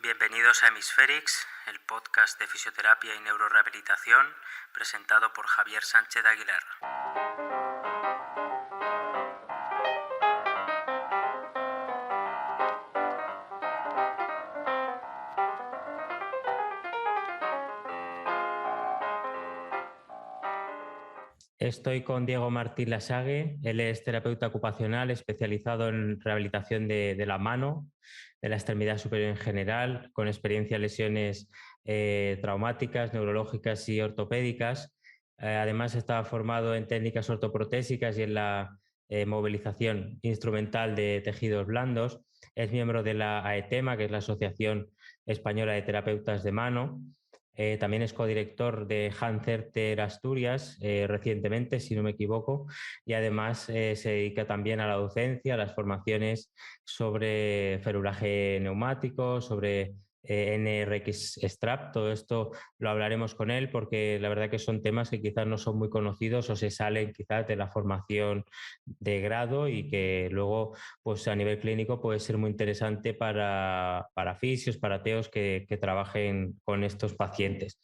Bienvenidos a Hemisférix, el podcast de fisioterapia y neurorehabilitación, presentado por Javier Sánchez Aguilar. Estoy con Diego Martín Lasague. Él es terapeuta ocupacional especializado en rehabilitación de la mano, de la extremidad superior en general, con experiencia en lesiones traumáticas, neurológicas y ortopédicas. Además, está formado en técnicas ortoprotésicas y en la movilización instrumental de tejidos blandos. Es miembro de la AETEMA, que es la Asociación Española de Terapeutas de Mano. También es codirector de Hancerter Asturias recientemente, si no me equivoco, y además se dedica también a la docencia, a las formaciones sobre ferulaje neumático, sobre NRX Strap. Todo esto lo hablaremos con él porque la verdad que son temas que quizás no son muy conocidos o se salen quizás de la formación de grado y que luego pues a nivel clínico puede ser muy interesante para fisios, para teos que trabajen con estos pacientes.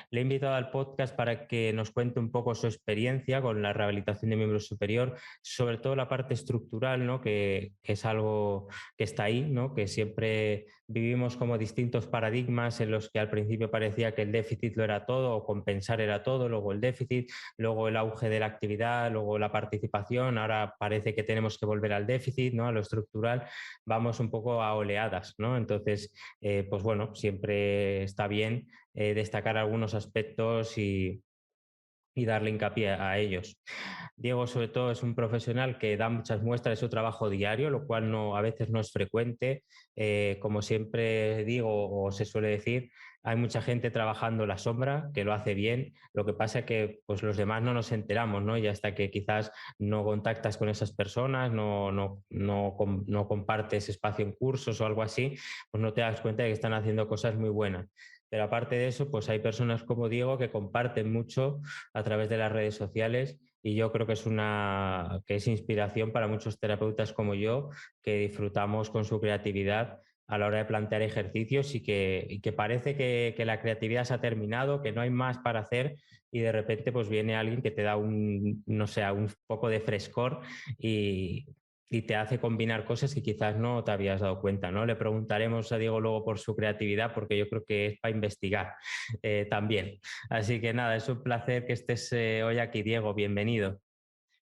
Le he invitado al podcast para que nos cuente un poco su experiencia con la rehabilitación de miembro superior, sobre todo la parte estructural, ¿no? que es algo que está ahí, ¿no? Que siempre vivimos como distintos paradigmas en los que al principio parecía que el déficit lo era todo o compensar era todo, luego el déficit, luego el auge de la actividad, luego la participación, ahora parece que tenemos que volver al déficit, ¿no? A lo estructural, vamos un poco a oleadas, ¿no? Entonces, pues bueno, siempre está bien destacar algunos aspectos y darle hincapié a ellos. Diego, sobre todo, es un profesional que da muchas muestras de su trabajo diario, lo cual no, a veces no es frecuente. Como siempre digo o se suele decir, hay mucha gente trabajando la sombra que lo hace bien. Lo que pasa es que pues, los demás no nos enteramos, ¿no? Y hasta que quizás no contactas con esas personas, no compartes espacio en cursos o algo así, pues no te das cuenta de que están haciendo cosas muy buenas. Pero aparte de eso, pues hay personas como Diego que comparten mucho a través de las redes sociales y yo creo que es inspiración para muchos terapeutas como yo que disfrutamos con su creatividad a la hora de plantear ejercicios y que parece que la creatividad se ha terminado, que no hay más para hacer y de repente pues viene alguien que te da no sé, un poco de frescor y, y te hace combinar cosas que quizás no te habías dado cuenta, ¿no? Le preguntaremos a Diego luego por su creatividad porque yo creo que es para investigar también. Así que nada, es un placer que estés hoy aquí, Diego. Bienvenido.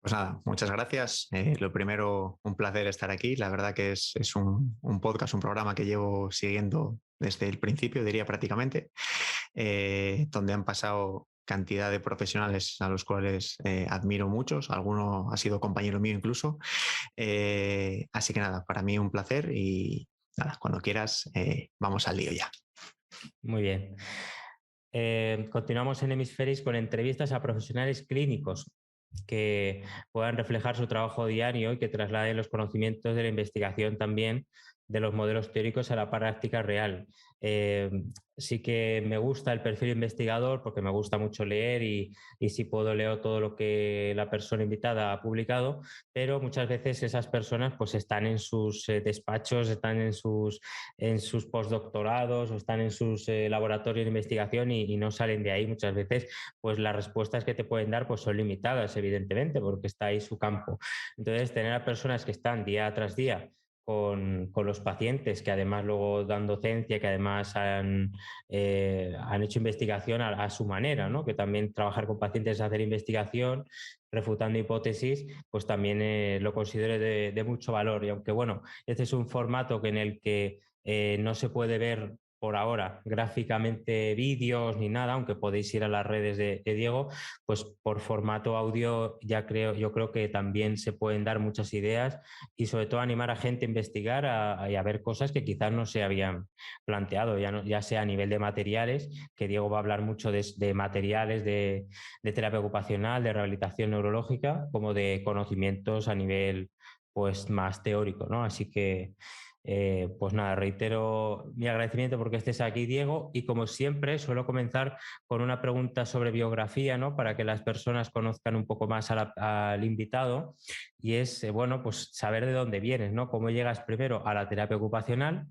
Pues nada, muchas gracias. Lo primero, un placer estar aquí. La verdad que es un podcast, un programa que llevo siguiendo desde el principio, diría prácticamente, donde han pasado cantidad de profesionales a los cuales admiro muchos. Alguno ha sido compañero mío incluso. Así que nada, para mí un placer y nada, cuando quieras, vamos al lío ya. Muy bien. Continuamos en Hemisferis con entrevistas a profesionales clínicos que puedan reflejar su trabajo diario y que trasladen los conocimientos de la investigación también de los modelos teóricos a la práctica real. Sí que me gusta el perfil investigador porque me gusta mucho leer y si puedo leo todo lo que la persona invitada ha publicado, pero muchas veces esas personas pues están en sus despachos, están en sus postdoctorados o están en sus laboratorios de investigación y no salen de ahí. Muchas veces pues las respuestas que te pueden dar pues son limitadas, evidentemente, porque está ahí su campo. Entonces, tener a personas que están día tras día con los pacientes, que además luego dan docencia, que además han hecho investigación a su manera, ¿no? Que también trabajar con pacientes es hacer investigación, refutando hipótesis, pues también lo considero de mucho valor. Y aunque, bueno, este es un formato en el que no se puede ver por ahora gráficamente vídeos ni nada, aunque podéis ir a las redes de Diego, pues por formato audio yo creo que también se pueden dar muchas ideas y sobre todo animar a gente a investigar y a ver cosas que quizás no se habían planteado, ya sea a nivel de materiales, que Diego va a hablar mucho de materiales de terapia ocupacional, de rehabilitación neurológica, como de conocimientos a nivel pues más teórico, ¿no? Así que pues nada, reitero mi agradecimiento porque estés aquí, Diego, y como siempre suelo comenzar con una pregunta sobre biografía, ¿no? Para que las personas conozcan un poco más al invitado y es, bueno, pues saber de dónde vienes, ¿no? Cómo llegas primero a la terapia ocupacional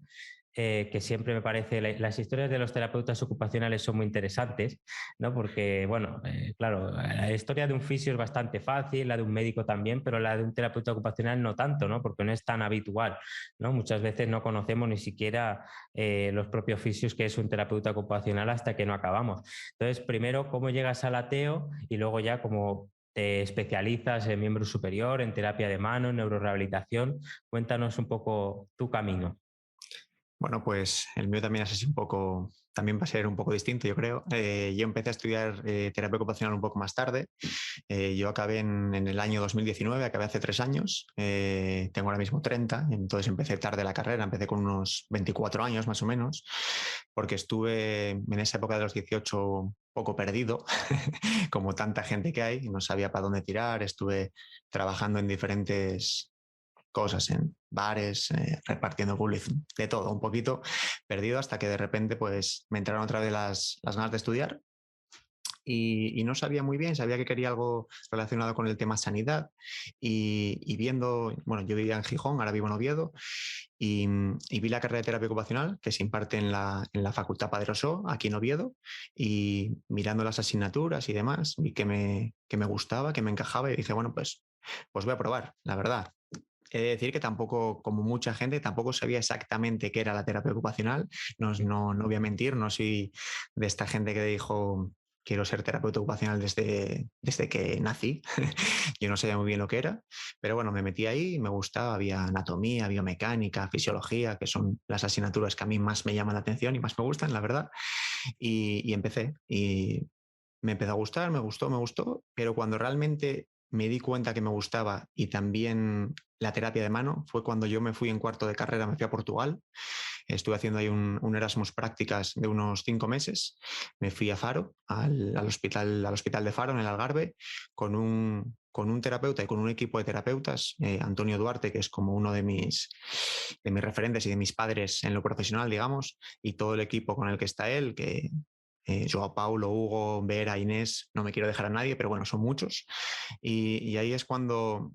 que siempre me parece, las historias de los terapeutas ocupacionales son muy interesantes, ¿no? Porque, bueno, claro, la historia de un fisio es bastante fácil, la de un médico también, pero la de un terapeuta ocupacional no tanto, ¿no? Porque no es tan habitual, ¿no? Muchas veces no conocemos ni siquiera los propios fisios que es un terapeuta ocupacional hasta que no acabamos. Entonces, primero, ¿cómo llegas al ATEO? Y luego ya cómo te especializas en miembro superior, en terapia de mano, en neurorehabilitación. Cuéntanos un poco tu camino. Bueno, pues el mío también es así un poco, también va a ser un poco distinto, yo creo. Yo empecé a estudiar terapia ocupacional un poco más tarde. Yo acabé en el año 2019, acabé hace 3 años. Tengo ahora mismo 30, entonces empecé tarde la carrera, empecé con unos 24 años más o menos, porque estuve en esa época de los 18 poco perdido, como tanta gente que hay, no sabía para dónde tirar, estuve trabajando en diferentes cosas en bares, repartiendo publicidad, de todo, un poquito perdido hasta que de repente pues me entraron otra vez las ganas de estudiar y no sabía muy bien, sabía que quería algo relacionado con el tema sanidad y viendo, bueno, yo vivía en Gijón, ahora vivo en Oviedo y vi la carrera de terapia ocupacional que se imparte en la Facultad Padre Osó, aquí en Oviedo, y mirando las asignaturas y demás, vi que me gustaba, que me encajaba y dije, bueno, pues voy a probar, la verdad. He de decir que tampoco, como mucha gente, tampoco sabía exactamente qué era la terapia ocupacional. No voy a mentir, no soy de esta gente que dijo quiero ser terapeuta ocupacional desde que nací. Yo no sabía muy bien lo que era, pero bueno, me metí ahí y me gustaba. Había anatomía, biomecánica, fisiología, que son las asignaturas que a mí más me llaman la atención y más me gustan, la verdad. Y empecé. Y me empezó a gustar, me gustó, pero cuando realmente me di cuenta que me gustaba y también la terapia de mano fue cuando yo me fui en cuarto de carrera, me fui a Portugal, estuve haciendo ahí un Erasmus prácticas de unos 5 meses, me fui a Faro, al hospital de Faro en el Algarve, con un terapeuta y con un equipo de terapeutas, Antonio Duarte, que es como uno de mis referentes y de mis padres en lo profesional, digamos, y todo el equipo con el que está él, que Joao Paulo, Hugo, Vera, Inés, no me quiero dejar a nadie, pero bueno, son muchos. Y ahí es cuando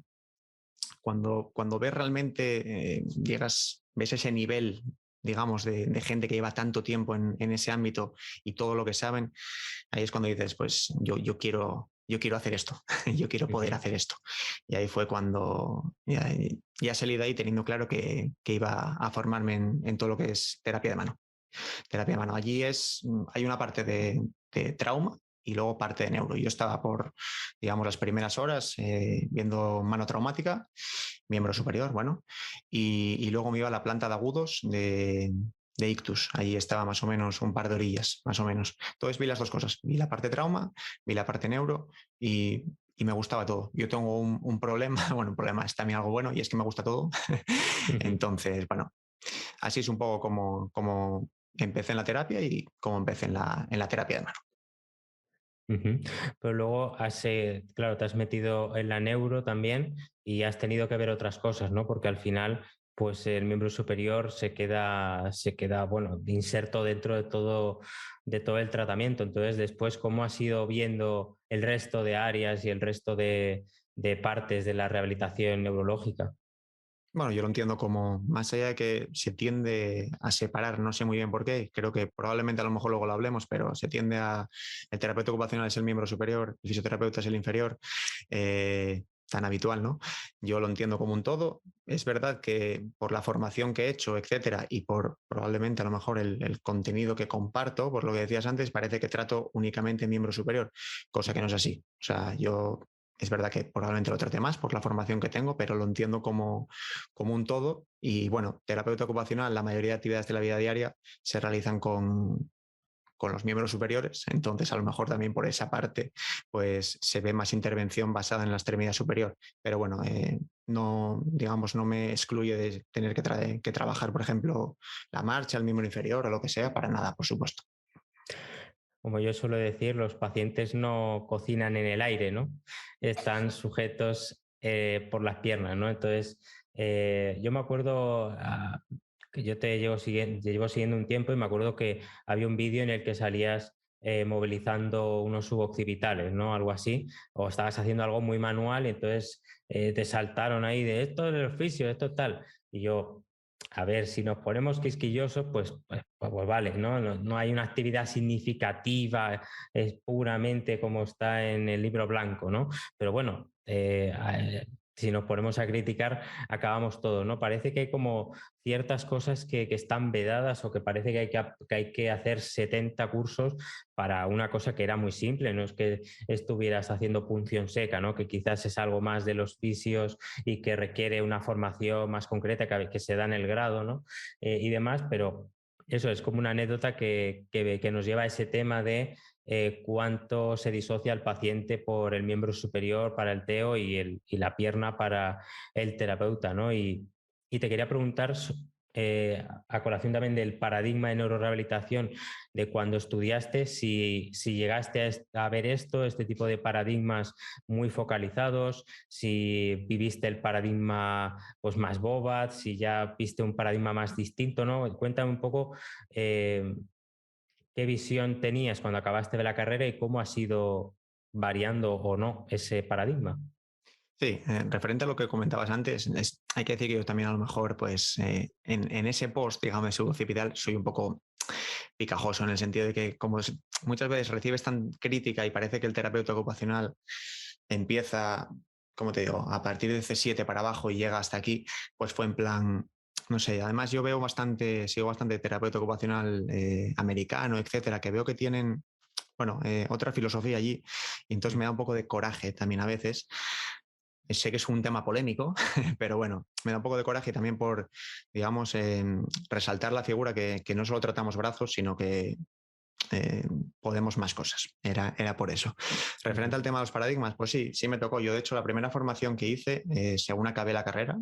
ves realmente, ves ese nivel, digamos, de gente que lleva tanto tiempo en ese ámbito y todo lo que saben, ahí es cuando dices, pues yo quiero hacer esto, yo quiero poder hacer esto. Y ahí fue cuando ya salí de ahí teniendo claro que iba a formarme en todo lo que es terapia de mano. Terapia de mano. Allí hay una parte de trauma y luego parte de neuro. Yo estaba digamos, las primeras horas viendo mano traumática, miembro superior, bueno, y luego me iba a la planta de agudos de ictus. Ahí estaba más o menos un par de orillas, más o menos. Entonces vi las dos cosas. Vi la parte trauma, vi la parte neuro y me gustaba todo. Yo tengo un problema, bueno, un problema es también algo bueno y es que me gusta todo. Entonces, bueno, así es un poco como empecé en la terapia y cómo empecé en la terapia de mano. Ujú. Pero luego claro, te has metido en la neuro también y has tenido que ver otras cosas, ¿no? Porque al final, pues el miembro superior se queda, bueno, inserto dentro de todo el tratamiento. Entonces, después, ¿cómo has ido viendo el resto de áreas y el resto de partes de la rehabilitación neurológica? Bueno, yo lo entiendo como, más allá de que se tiende a separar, no sé muy bien por qué, creo que probablemente a lo mejor luego lo hablemos, pero se tiende el terapeuta ocupacional es el miembro superior, el fisioterapeuta es el inferior, tan habitual, ¿no? Yo lo entiendo como un todo. Es verdad que por la formación que he hecho, etcétera, y por probablemente a lo mejor el contenido que comparto, por lo que decías antes, parece que trato únicamente miembro superior, cosa que no es así. O sea, yo es verdad que probablemente lo trate más por la formación que tengo, pero lo entiendo como un todo. Y bueno, terapeuta ocupacional, la mayoría de actividades de la vida diaria se realizan con los miembros superiores, entonces a lo mejor también por esa parte pues se ve más intervención basada en la extremidad superior, pero bueno, no, digamos, no me excluye de tener que trabajar, por ejemplo, la marcha, el miembro inferior o lo que sea, para nada, por supuesto. Como yo suelo decir, los pacientes no cocinan en el aire, ¿no? Están sujetos por las piernas, ¿no? Entonces, yo me acuerdo que yo te llevo siguiendo un tiempo y me acuerdo que había un vídeo en el que salías movilizando unos suboccipitales, ¿no? Algo así, o estabas haciendo algo muy manual y entonces te saltaron ahí de esto es el oficio, esto es tal. Y yo, a ver, si nos ponemos quisquillosos, pues vale, ¿no? No hay una actividad significativa, es puramente como está en el libro blanco, ¿no? Pero bueno, si nos ponemos a criticar, acabamos todo, ¿no? Parece que hay como ciertas cosas que están vedadas o que parece que hay que hacer 70 cursos para una cosa que era muy simple, no es que estuvieras haciendo punción seca, ¿no? Que quizás es algo más de los fisios y que requiere una formación más concreta que se da en el grado, ¿no? Y demás, pero eso es como una anécdota que nos lleva a ese tema de cuánto se disocia el paciente por el miembro superior para el TEO y la pierna para el terapeuta, ¿no? Y te quería preguntar, a colación también del paradigma de neurorehabilitación, de cuando estudiaste, si llegaste a ver este tipo de paradigmas muy focalizados, si viviste el paradigma pues, más Bobat, si ya viste un paradigma más distinto, ¿no? Cuéntame un poco qué visión tenías cuando acabaste de la carrera y cómo ha sido variando o no ese paradigma. Sí, referente a lo que comentabas antes, hay que decir que yo también a lo mejor, pues en ese post, digamos, de pseudocipidal, soy un poco picajoso en el sentido de que como muchas veces recibes tan crítica y parece que el terapeuta ocupacional empieza, como te digo, a partir de C7 para abajo y llega hasta aquí, pues fue en plan, no sé, además yo sigo bastante terapeuta ocupacional americano, etcétera, que veo que tienen, bueno, otra filosofía allí y entonces me da un poco de coraje también a veces. Sé que es un tema polémico, pero bueno, me da un poco de coraje también por, digamos, resaltar la figura que no solo tratamos brazos, sino que podemos más cosas. Era por eso. Referente al tema de los paradigmas, pues sí me tocó. Yo, de hecho, la primera formación que hice, según acabé la carrera,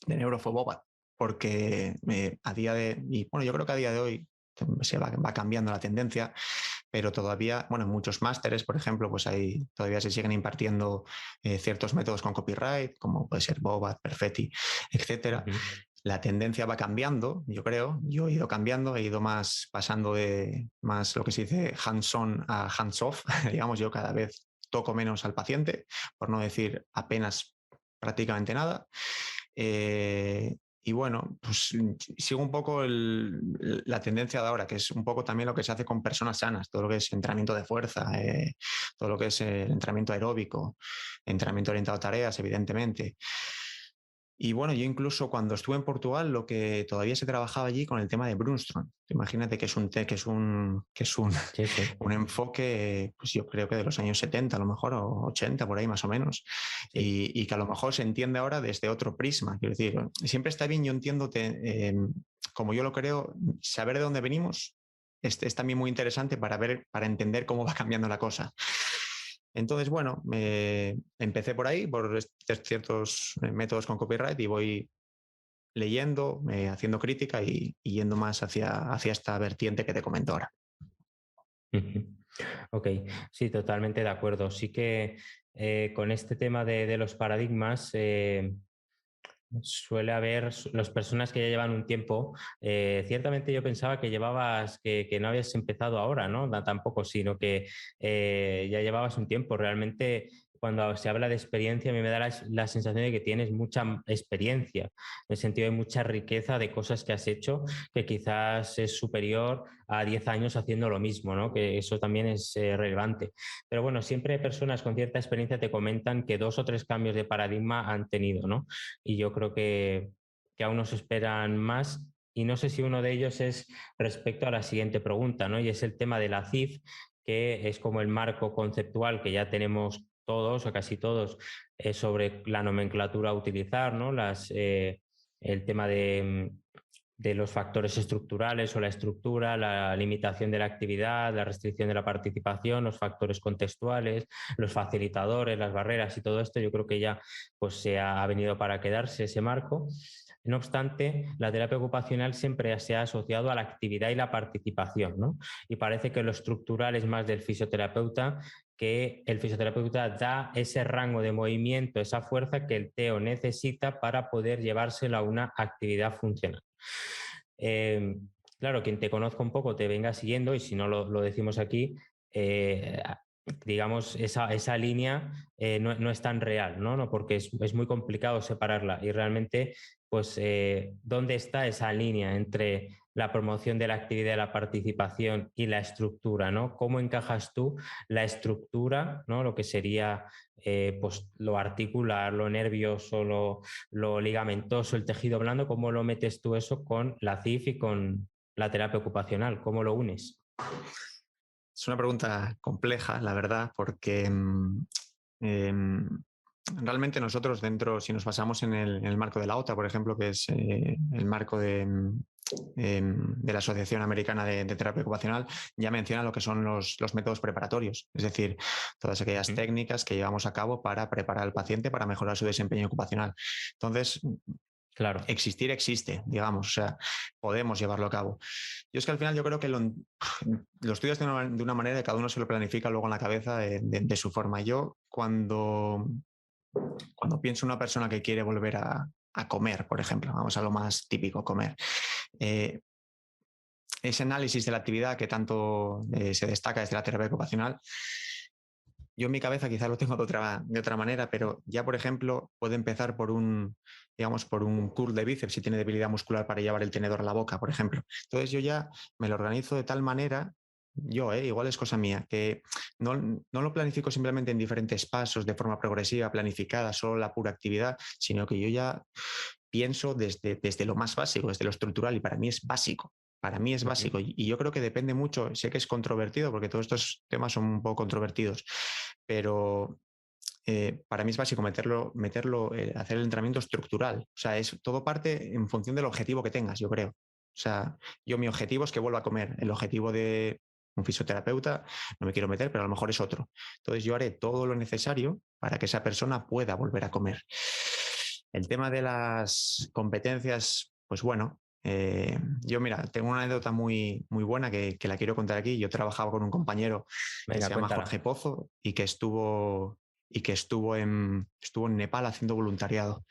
de neurofobobat, porque yo creo que a día de hoy se va cambiando la tendencia, pero todavía, bueno, en muchos másteres, por ejemplo, pues todavía se siguen impartiendo ciertos métodos con copyright, como puede ser Bobat, Perfetti, etcétera. La tendencia va cambiando, yo creo. Yo he ido cambiando, he ido más pasando de más lo que se dice hands-on a hands-off. Digamos, yo cada vez toco menos al paciente, por no decir apenas prácticamente nada. Y bueno, pues sigo un poco la tendencia de ahora, que es un poco también lo que se hace con personas sanas, todo lo que es entrenamiento de fuerza, todo lo que es entrenamiento aeróbico, entrenamiento orientado a tareas, evidentemente. Y bueno, yo incluso cuando estuve en Portugal, lo que todavía se trabajaba allí con el tema de Brunstrom. Imagínate que es Sí, sí. un enfoque, pues yo creo que de los años 70 a lo mejor, o 80 por ahí más o menos, Sí. y que a lo mejor se entiende ahora desde otro prisma. Quiero decir, siempre está bien, yo entiendo, como yo lo creo, saber de dónde venimos es también muy interesante para entender cómo va cambiando la cosa. Entonces, bueno, empecé por ahí, por ciertos métodos con copyright y voy leyendo, haciendo crítica y yendo más hacia esta vertiente que te comento ahora. Ok, sí, totalmente de acuerdo. Sí que con este tema de los paradigmas suele haber las personas que ya llevan un tiempo. Ciertamente yo pensaba que que no habías empezado ahora, ¿no? Tampoco, sino que ya llevabas un tiempo. Realmente, cuando se habla de experiencia, a mí me da la sensación de que tienes mucha experiencia, en el sentido de mucha riqueza de cosas que has hecho, que quizás es superior a 10 años haciendo lo mismo, ¿no? Que eso también es relevante. Pero bueno, siempre personas con cierta experiencia te comentan que 2 o 3 cambios de paradigma han tenido, ¿no? Y yo creo que aún nos esperan más. Y no sé si uno de ellos es respecto a la siguiente pregunta, ¿no? Y es el tema de la CIF, que es como el marco conceptual que ya tenemos todos o casi todos sobre la nomenclatura a utilizar, ¿no? El tema de los factores estructurales o la estructura, la limitación de la actividad, la restricción de la participación, los factores contextuales, los facilitadores, las barreras y todo esto, yo creo que ya pues, se ha venido para quedarse ese marco. No obstante, la terapia ocupacional siempre se ha asociado a la actividad y la participación, ¿no? Y parece que lo estructural es más del fisioterapeuta, que el fisioterapeuta da ese rango de movimiento, esa fuerza que el TEO necesita para poder llevárselo a una actividad funcional. Eh, claro, quien te conozca un poco te venga siguiendo y si no lo decimos aquí, digamos, esa línea no es tan real, ¿no? Porque es muy complicado separarla y realmente pues ¿dónde está esa línea entre la promoción de la actividad y la participación y la estructura, ¿no? ¿Cómo encajas tú la estructura, ¿no? Lo que sería pues lo articular, lo nervioso, lo ligamentoso, el tejido blando, ¿cómo lo metes tú eso con la CIF y con la terapia ocupacional? ¿Cómo lo unes? Es una pregunta compleja, la verdad, porque realmente nosotros dentro, si nos basamos en el marco de la OTA, por ejemplo, que es el marco de la Asociación Americana de Terapia Ocupacional, ya menciona lo que son los métodos preparatorios, es decir, todas aquellas técnicas que llevamos a cabo para preparar al paciente para mejorar su desempeño ocupacional. Entonces, claro, existir existe, digamos, o sea, podemos llevarlo a cabo. Yo es que al final yo creo que lo estudias de una manera y cada uno se lo planifica luego en la cabeza de su forma. Yo cuando pienso en una persona que quiere volver a comer, por ejemplo, vamos a lo más típico, comer, ese análisis de la actividad que tanto se destaca desde la terapia ocupacional, yo en mi cabeza quizás lo tengo de otra manera, pero ya, por ejemplo, puede empezar por un curl de bíceps si tiene debilidad muscular para llevar el tenedor a la boca, por ejemplo. Entonces yo ya me lo organizo de tal manera, igual es cosa mía, que no lo planifico simplemente en diferentes pasos de forma progresiva, planificada, solo la pura actividad, sino que yo ya pienso desde lo más básico, desde lo estructural, y para mí es básico. Para mí es básico y yo creo que depende mucho, sé que es controvertido porque todos estos temas son un poco controvertidos, pero para mí es básico meterlo hacer el entrenamiento estructural. O sea, es todo parte en función del objetivo que tengas, yo creo. O sea, mi objetivo es que vuelva a comer. El objetivo de un fisioterapeuta no me quiero meter, pero a lo mejor es otro. Entonces yo haré todo lo necesario para que esa persona pueda volver a comer. El tema de las competencias, pues bueno, yo mira, tengo una anécdota muy, muy buena que la quiero contar aquí. Yo trabajaba con un compañero que se llama Jorge Pozo y que estuvo en Nepal haciendo voluntariado.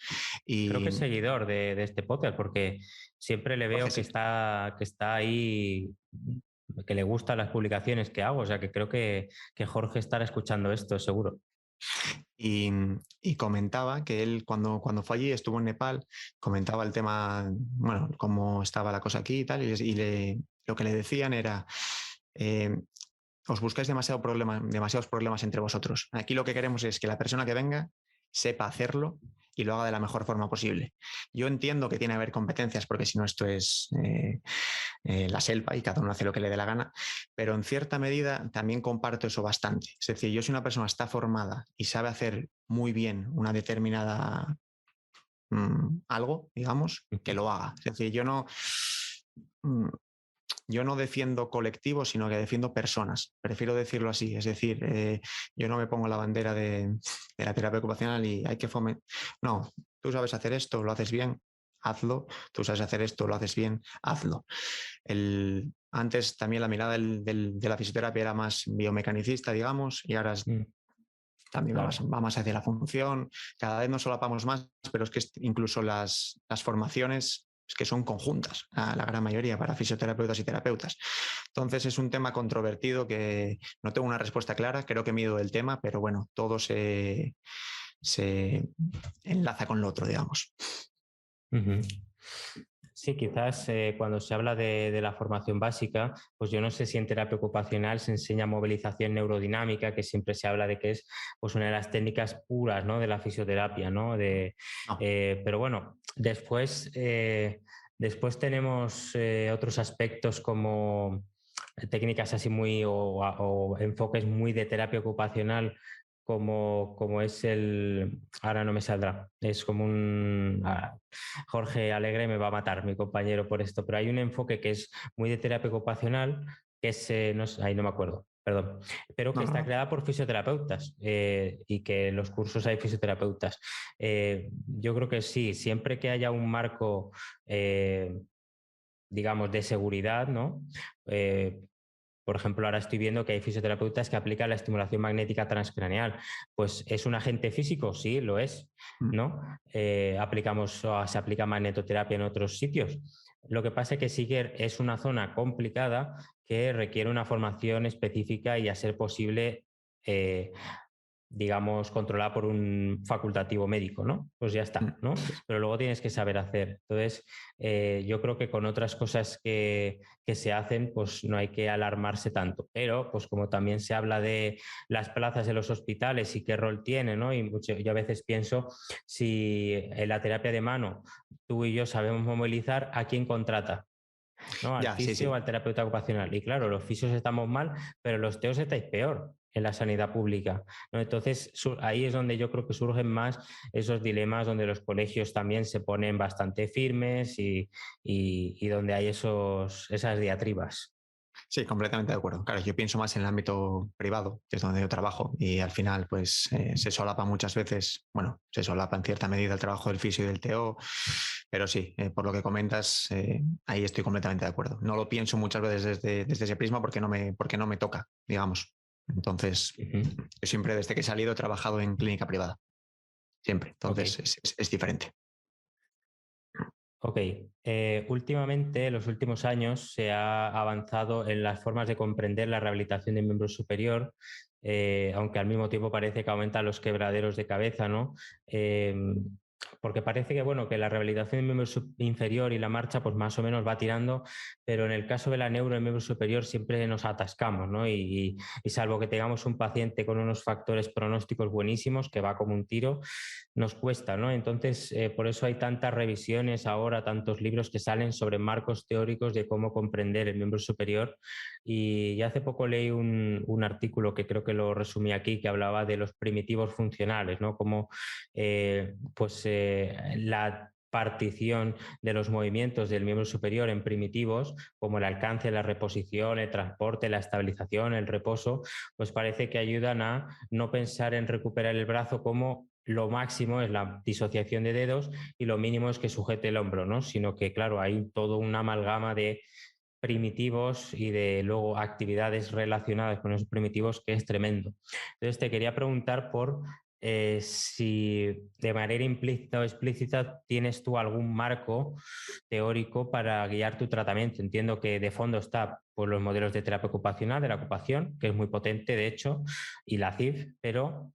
Y creo que es seguidor de este podcast porque siempre le veo que está ahí, que le gustan las publicaciones que hago, o sea que creo que Jorge estará escuchando esto, seguro. Y comentaba que él cuando fue allí, estuvo en Nepal, comentaba el tema, bueno, cómo estaba la cosa aquí y tal, lo que le decían era, os buscáis demasiados problemas entre vosotros. Aquí lo que queremos es que la persona que venga sepa hacerlo y lo haga de la mejor forma posible. Yo entiendo que tiene que haber competencias, porque si no esto es la selva y cada uno hace lo que le dé la gana, pero en cierta medida también comparto eso bastante. Es decir, yo si una persona está formada y sabe hacer muy bien una determinada algo, digamos, que lo haga. Es decir, yo no defiendo colectivos, sino que defiendo personas. Prefiero decirlo así. Es decir, yo no me pongo la bandera de la terapia ocupacional y hay que fomentar. No, tú sabes hacer esto, lo haces bien, hazlo. Tú sabes hacer esto, lo haces bien, hazlo. Antes también la mirada de la fisioterapia era más biomecanicista, digamos, y ahora también va más hacia la función. Cada vez nos solapamos más, pero es que incluso las formaciones es que son conjuntas, la gran mayoría, para fisioterapeutas y terapeutas. Entonces es un tema controvertido que no tengo una respuesta clara, creo que mido el tema, pero bueno, todo se enlaza con lo otro, digamos. Sí, quizás cuando se habla de la formación básica, pues yo no sé si en terapia ocupacional se enseña movilización neurodinámica, que siempre se habla de que es pues una de las técnicas puras, ¿no?, de la fisioterapia, ¿no? Pero bueno, después tenemos otros aspectos como técnicas así muy o enfoques muy de terapia ocupacional, como es ahora no me saldrá, es como Jorge Alegre me va a matar, mi compañero, por esto, pero hay un enfoque que es muy de terapia ocupacional, que es, ahí no me acuerdo, perdón, pero que está creada por fisioterapeutas y que en los cursos hay fisioterapeutas. Yo creo que sí, siempre que haya un marco, digamos, de seguridad, ¿no? Por ejemplo, ahora estoy viendo que hay fisioterapeutas que aplican la estimulación magnética transcraneal. Pues, ¿es un agente físico? Sí, lo es, ¿no? Se aplica magnetoterapia en otros sitios. Lo que pasa es que sí que es una zona complicada que requiere una formación específica y, a ser posible, digamos, controlada por un facultativo médico, ¿no? Pues ya está, ¿no? Pero luego tienes que saber hacer. Entonces, yo creo que con otras cosas que se hacen, pues no hay que alarmarse tanto. Pero, pues como también se habla de las plazas de los hospitales y qué rol tiene, ¿no? Y yo a veces pienso, si en la terapia de mano tú y yo sabemos movilizar, ¿a quién contrata? ¿No? Al Ya, sí, fisio o sí. al terapeuta ocupacional. Y claro, los fisios estamos mal, pero los teos estáis peor en la sanidad pública, ¿no? Entonces, ahí es donde yo creo que surgen más esos dilemas, donde los colegios también se ponen bastante firmes y donde hay esas diatribas. Sí, completamente de acuerdo. Claro, yo pienso más en el ámbito privado, que es donde yo trabajo, y al final, pues se solapa muchas veces, bueno, se solapa en cierta medida el trabajo del fisio y del TO, pero sí, por lo que comentas, ahí estoy completamente de acuerdo. No lo pienso muchas veces desde ese prisma porque no me toca, digamos. Entonces, yo siempre desde que he salido he trabajado en clínica privada, siempre. Entonces, Okay. es diferente. Ok, últimamente, en los últimos años, se ha avanzado en las formas de comprender la rehabilitación de miembro superior, aunque al mismo tiempo parece que aumentan los quebraderos de cabeza, ¿no? Porque parece que, bueno, que la rehabilitación del miembro inferior y la marcha, pues más o menos va tirando, pero en el caso de la neuro del miembro superior siempre nos atascamos, ¿no? Y salvo que tengamos un paciente con unos factores pronósticos buenísimos, que va como un tiro, nos cuesta, ¿no? Entonces, por eso hay tantas revisiones ahora, tantos libros que salen sobre marcos teóricos de cómo comprender el miembro superior. Y hace poco leí un artículo que creo que lo resumí aquí, que hablaba de los primitivos funcionales, ¿no? Como la partición de los movimientos del miembro superior en primitivos, como el alcance, la reposición, el transporte, la estabilización, el reposo, pues parece que ayudan a no pensar en recuperar el brazo como lo máximo es la disociación de dedos y lo mínimo es que sujete el hombro, ¿no? Sino que, claro, hay todo una amalgama de primitivos y de luego actividades relacionadas con esos primitivos que es tremendo. Entonces te quería preguntar por si de manera implícita o explícita tienes tú algún marco teórico para guiar tu tratamiento. Entiendo que de fondo está pues, los modelos de terapia ocupacional, de la ocupación, que es muy potente de hecho, y la CIF, pero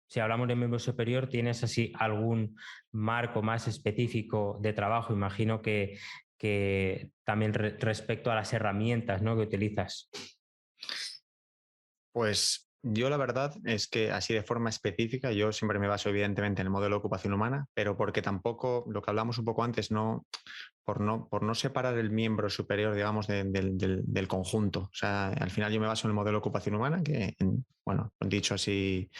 si hablamos de miembro superior, ¿tienes así algún marco más específico de trabajo? Imagino que también respecto a las herramientas, ¿no?, que utilizas. Pues yo la verdad es que así de forma específica, yo siempre me baso evidentemente en el modelo de ocupación humana, pero porque tampoco, lo que hablamos un poco antes, por no separar el miembro superior, digamos, del conjunto. O sea, al final yo me baso en el modelo de ocupación humana, que, bueno, dicho así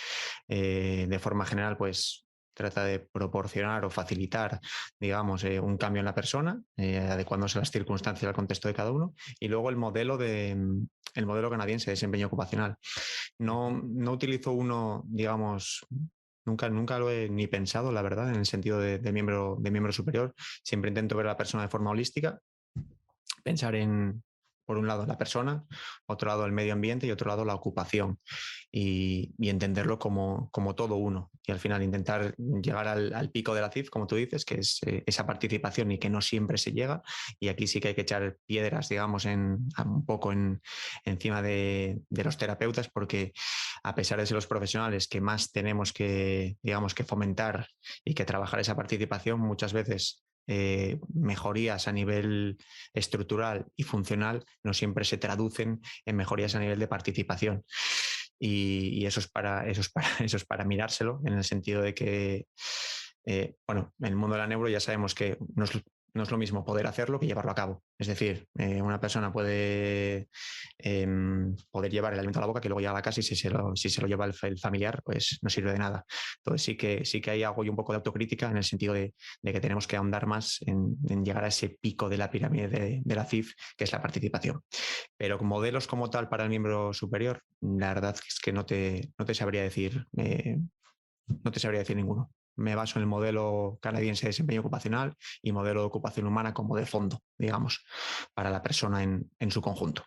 de forma general, pues trata de proporcionar o facilitar, digamos, un cambio en la persona, adecuándose a las circunstancias y al contexto de cada uno. Y luego el modelo canadiense de desempeño ocupacional. No utilizo uno, digamos, nunca lo he ni pensado, la verdad, en el sentido de miembro superior. Siempre intento ver a la persona de forma holística, pensar en, por un lado, la persona, otro lado, el medio ambiente y otro lado, la ocupación. Y entenderlo como todo uno. Y al final intentar llegar al pico de la CIF, como tú dices, que es esa participación y que no siempre se llega. Y aquí sí que hay que echar piedras, digamos, un poco encima de los terapeutas, porque a pesar de ser los profesionales que más tenemos que, digamos, que fomentar y que trabajar esa participación, muchas veces mejorías a nivel estructural y funcional no siempre se traducen en mejorías a nivel de participación. Y eso es para mirárselo, en el sentido de que, bueno, en el mundo de la neuro ya sabemos que no es lo mismo poder hacerlo que llevarlo a cabo. Es decir, una persona puede poder llevar el alimento a la boca que luego llega a la casa y si se lo lleva el familiar, pues no sirve de nada. Entonces sí que hay algo y un poco de autocrítica en el sentido de que tenemos que ahondar más en llegar a ese pico de la pirámide de la CIF, que es la participación. Pero modelos como tal para el miembro superior, la verdad es que no te sabría decir, no te sabría decir ninguno. Me baso en el modelo canadiense de desempeño ocupacional y modelo de ocupación humana como de fondo, digamos, para la persona en su conjunto.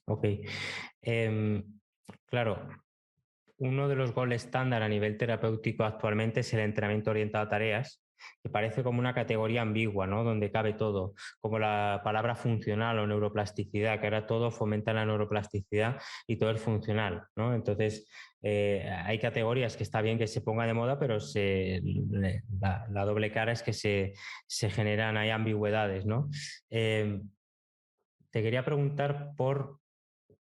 Ok. Claro, uno de los goles estándar a nivel terapéutico actualmente es el entrenamiento orientado a tareas, que parece como una categoría ambigua, ¿no? Donde cabe todo, como la palabra funcional o neuroplasticidad, que ahora todo fomenta la neuroplasticidad y todo es funcional, ¿no? Entonces, hay categorías que está bien que se ponga de moda, pero la doble cara es que se generan, hay ambigüedades, ¿no? Te quería preguntar por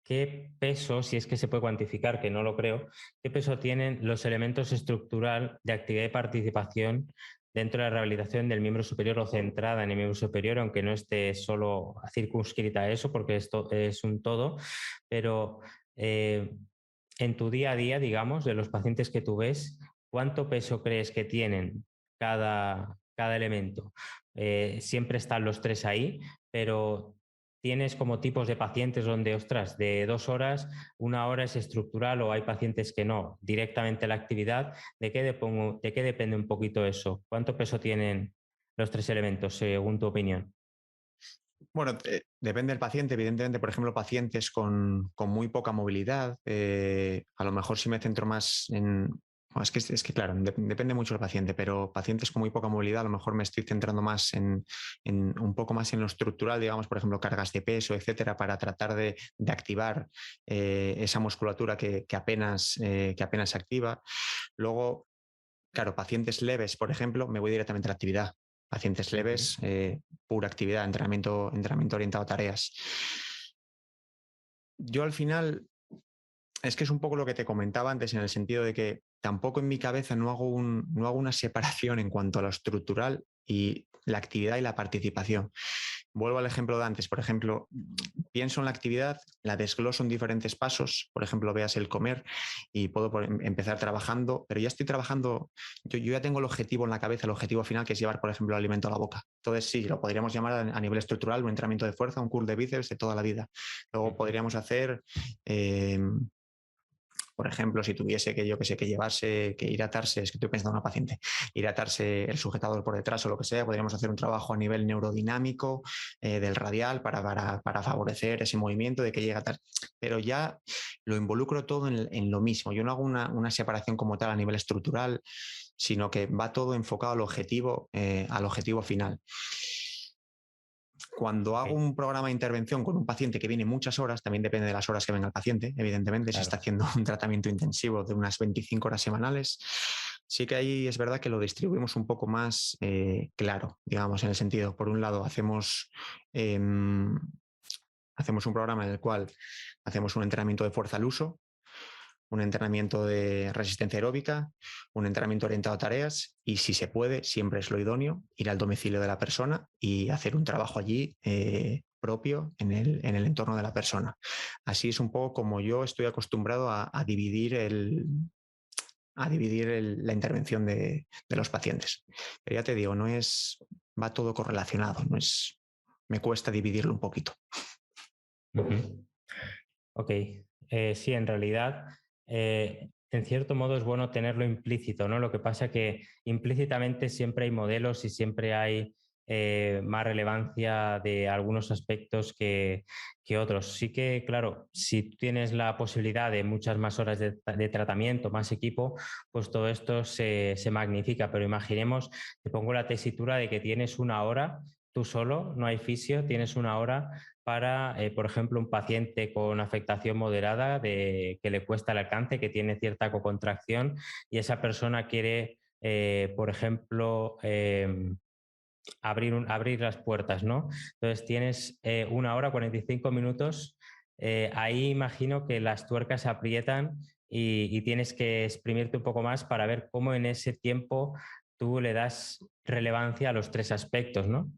qué peso, si es que se puede cuantificar, que no lo creo, qué peso tienen los elementos estructural de actividad y participación dentro de la rehabilitación del miembro superior o centrada en el miembro superior, aunque no esté solo circunscrita a eso, porque esto es un todo, pero en tu día a día, digamos, de los pacientes que tú ves, ¿cuánto peso crees que tienen cada elemento? Siempre están los tres ahí, pero tienes como tipos de pacientes donde, ostras, de 2 horas, 1 hora es estructural o hay pacientes que no, directamente la actividad. ¿De qué depende un poquito eso? ¿Cuánto peso tienen los tres elementos, según tu opinión? Bueno, depende del paciente. Evidentemente, por ejemplo, pacientes con muy poca movilidad, a lo mejor si me centro más en... bueno, es que claro, depende mucho del paciente, pero pacientes con muy poca movilidad, a lo mejor me estoy centrando más en un poco más en lo estructural, digamos, por ejemplo, cargas de peso, etcétera, para tratar de activar esa musculatura que apenas se activa. Luego, claro, pacientes leves, por ejemplo, me voy directamente a la actividad. Pacientes leves, pura actividad, entrenamiento orientado a tareas. Yo al final, es que es un poco lo que te comentaba antes, en el sentido de que tampoco en mi cabeza no hago una separación en cuanto a lo estructural y la actividad y la participación. Vuelvo al ejemplo de antes, por ejemplo, pienso en la actividad, la desgloso en diferentes pasos, por ejemplo, veas el comer y puedo empezar trabajando, pero ya estoy trabajando, yo ya tengo el objetivo en la cabeza, el objetivo final, que es llevar, por ejemplo, el alimento a la boca. Entonces sí, lo podríamos llamar a nivel estructural un entrenamiento de fuerza, un curl de bíceps de toda la vida. Luego podríamos hacer... por ejemplo, si tuviese que, yo que sé, que llevarse, que ir a atarse, es que estoy pensando en una paciente, ir a atarse el sujetador por detrás o lo que sea, podríamos hacer un trabajo a nivel neurodinámico del radial para favorecer ese movimiento de que llegue a atar. Pero ya lo involucro todo en lo mismo. Yo no hago una separación como tal a nivel estructural, sino que va todo enfocado al objetivo final. Cuando hago un programa de intervención con un paciente que viene muchas horas, también depende de las horas que venga el paciente, evidentemente, claro. Si está haciendo un tratamiento intensivo de unas 25 horas semanales, sí que ahí es verdad que lo distribuimos un poco más claro, digamos, en el sentido, por un lado, hacemos un programa en el cual hacemos un entrenamiento de fuerza al uso, un entrenamiento de resistencia aeróbica, un entrenamiento orientado a tareas y, si se puede, siempre es lo idóneo, ir al domicilio de la persona y hacer un trabajo allí propio en el entorno de la persona. Así es un poco como yo estoy acostumbrado a dividir la intervención de los pacientes. Pero ya te digo, va todo correlacionado, me cuesta dividirlo un poquito. Ok, sí, en realidad, en cierto modo es bueno tenerlo implícito, ¿no? Lo que pasa que implícitamente siempre hay modelos y siempre hay más relevancia de algunos aspectos que otros. Sí que, claro, si tienes la posibilidad de muchas más horas de tratamiento, más equipo, pues todo esto se magnifica. Pero imaginemos, te pongo la tesitura de que tienes 1 hora, tú solo, no hay fisio, tienes 1 hora para, por ejemplo, un paciente con afectación moderada que le cuesta el alcance, que tiene cierta cocontracción y esa persona quiere, por ejemplo, abrir las puertas, ¿no? Entonces tienes 1 hora, 45 minutos. Ahí imagino que las tuercas se aprietan y tienes que exprimirte un poco más para ver cómo en ese tiempo tú le das relevancia a los tres aspectos, ¿no?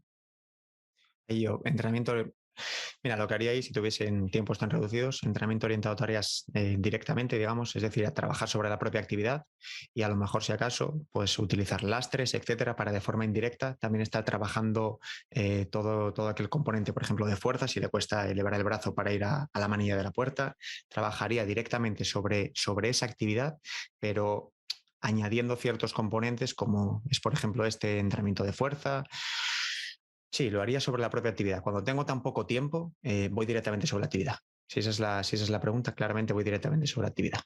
Y yo, entrenamiento... Mira, lo que haría ahí, si tuviesen tiempos tan reducidos, entrenamiento orientado a tareas directamente, digamos, es decir, a trabajar sobre la propia actividad y, a lo mejor, si acaso, pues utilizar lastres, etcétera, para de forma indirecta también estar trabajando todo aquel componente, por ejemplo, de fuerza. Si le cuesta elevar el brazo para ir a la manilla de la puerta, trabajaría directamente sobre esa actividad, pero añadiendo ciertos componentes como es, por ejemplo, este entrenamiento de fuerza. Sí, lo haría sobre la propia actividad. Cuando tengo tan poco tiempo, voy directamente sobre la actividad. Si esa es la pregunta, claramente voy directamente sobre la actividad.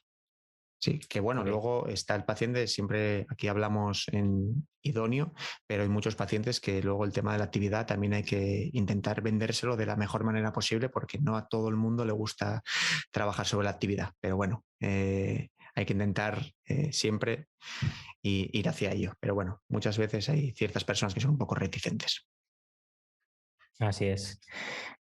Sí, que bueno, luego está el paciente, siempre aquí hablamos en idóneo, pero hay muchos pacientes que luego el tema de la actividad también hay que intentar vendérselo de la mejor manera posible porque no a todo el mundo le gusta trabajar sobre la actividad. Pero bueno, hay que intentar siempre ir hacia ello. Pero bueno, muchas veces hay ciertas personas que son un poco reticentes. Así es.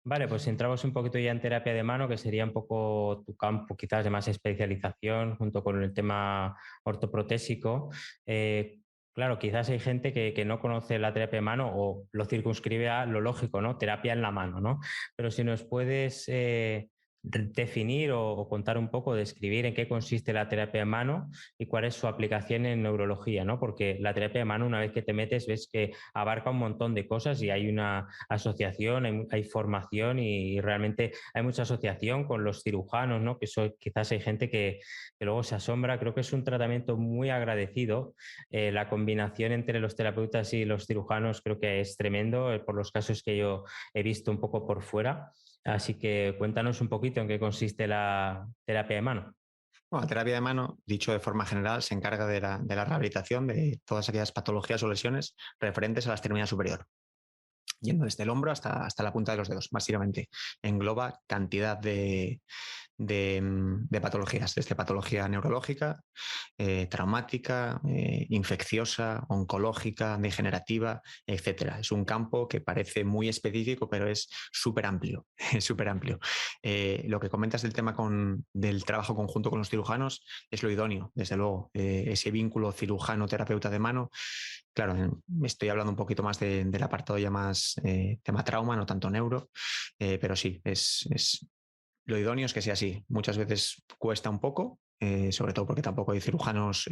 Vale, pues si entramos un poquito ya en terapia de mano, que sería un poco tu campo quizás de más especialización junto con el tema ortoprotésico. Claro, quizás hay gente que no conoce la terapia de mano o lo circunscribe a lo lógico, ¿no? Terapia en la mano, ¿no? Pero si nos puedes definir o contar un poco, describir en qué consiste la terapia de mano y cuál es su aplicación en neurología, ¿no? Porque la terapia de mano, una vez que te metes, ves que abarca un montón de cosas y hay una asociación, hay formación y realmente hay mucha asociación con los cirujanos, ¿no? Que quizás hay gente que luego se asombra. Creo que es un tratamiento muy agradecido. La combinación entre los terapeutas y los cirujanos creo que es tremendo, por los casos que yo he visto un poco por fuera. Así que cuéntanos un poquito en qué consiste la terapia de mano. Bueno, la terapia de mano, dicho de forma general, se encarga de la rehabilitación de todas aquellas patologías o lesiones referentes a la extremidad superior, yendo desde el hombro hasta la punta de los dedos, básicamente. Engloba cantidad de patologías, desde patología neurológica, traumática, infecciosa, oncológica, degenerativa, etcétera. Es un campo que parece muy específico, pero es súper amplio, es súper amplio. Lo que comentas del tema del trabajo conjunto con los cirujanos es lo idóneo, desde luego. Ese vínculo cirujano-terapeuta de mano, claro, estoy hablando un poquito más del apartado ya más tema trauma, no tanto neuro, pero sí, lo idóneo es que sea así. Muchas veces cuesta un poco, sobre todo porque tampoco hay cirujanos,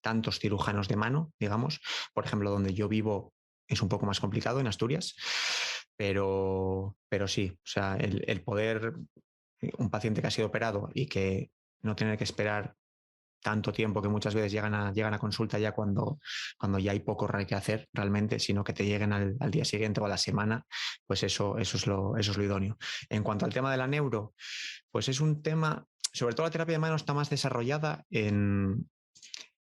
tantos cirujanos de mano, digamos. Por ejemplo, donde yo vivo es un poco más complicado, en Asturias, pero sí, o sea, el poder, un paciente que ha sido operado y que no tener que esperar tanto tiempo, que muchas veces llegan a consulta ya cuando ya hay poco que hacer realmente, sino que te lleguen al día siguiente o a la semana, pues eso es lo idóneo. En cuanto al tema de la neuro, pues es un tema, sobre todo la terapia de mano está más desarrollada en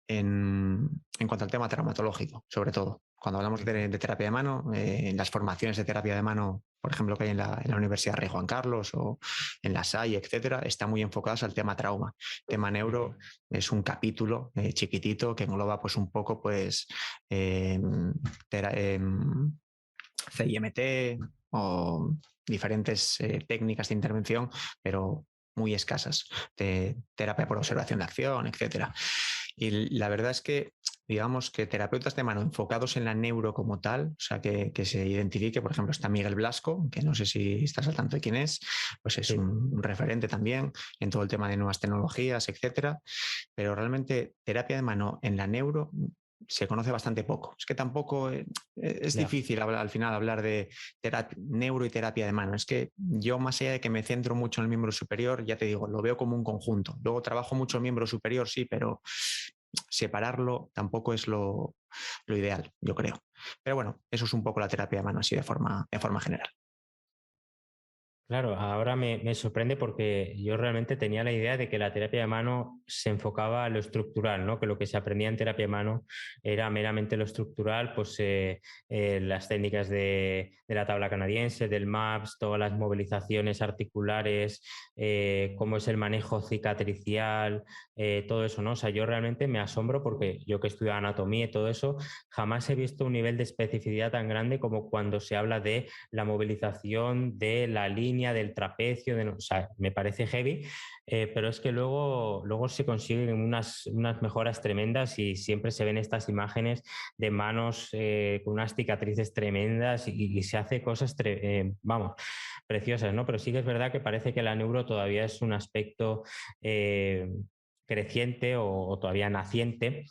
cuanto al tema traumatológico, sobre todo. Cuando hablamos de terapia de mano, en las formaciones de terapia de mano, por ejemplo, que hay en la Universidad Rey Juan Carlos o en la SAI, etcétera, está muy enfocadas al tema trauma. Tema neuro es un capítulo chiquitito que engloba pues un poco pues CIMT o diferentes técnicas de intervención, pero muy escasas, de terapia por observación de acción, etcétera. Y la verdad es que, digamos que terapeutas de mano enfocados en la neuro como tal, o sea, que se identifique, por ejemplo, está Miguel Blasco, que no sé si estás al tanto de quién es, pues es un referente también en todo el tema de nuevas tecnologías, etcétera, pero realmente terapia de mano en la neuro se conoce bastante poco. Es que tampoco es difícil al final hablar de neuro y terapia de mano. Es que yo, más allá de que me centro mucho en el miembro superior, ya te digo, lo veo como un conjunto. Luego trabajo mucho el miembro superior, sí, pero separarlo tampoco es lo ideal, yo creo. Pero bueno, eso es un poco la terapia de mano así de forma general. Claro, ahora me sorprende porque yo realmente tenía la idea de que la terapia de mano se enfocaba a lo estructural, ¿no? Que lo que se aprendía en terapia de mano era meramente lo estructural, pues las técnicas de la tabla canadiense, del MAPS, todas las movilizaciones articulares, cómo es el manejo cicatricial, todo eso, ¿no? O sea, yo realmente me asombro porque yo que estudio anatomía y todo eso, jamás he visto un nivel de especificidad tan grande como cuando se habla de la movilización de la línea del trapecio, o sea, me parece heavy, pero es que luego se consiguen unas mejoras tremendas y siempre se ven estas imágenes de manos con unas cicatrices tremendas y se hace cosas, vamos, preciosas, ¿no? Pero sí que es verdad que parece que la neuro todavía es un aspecto creciente o todavía naciente.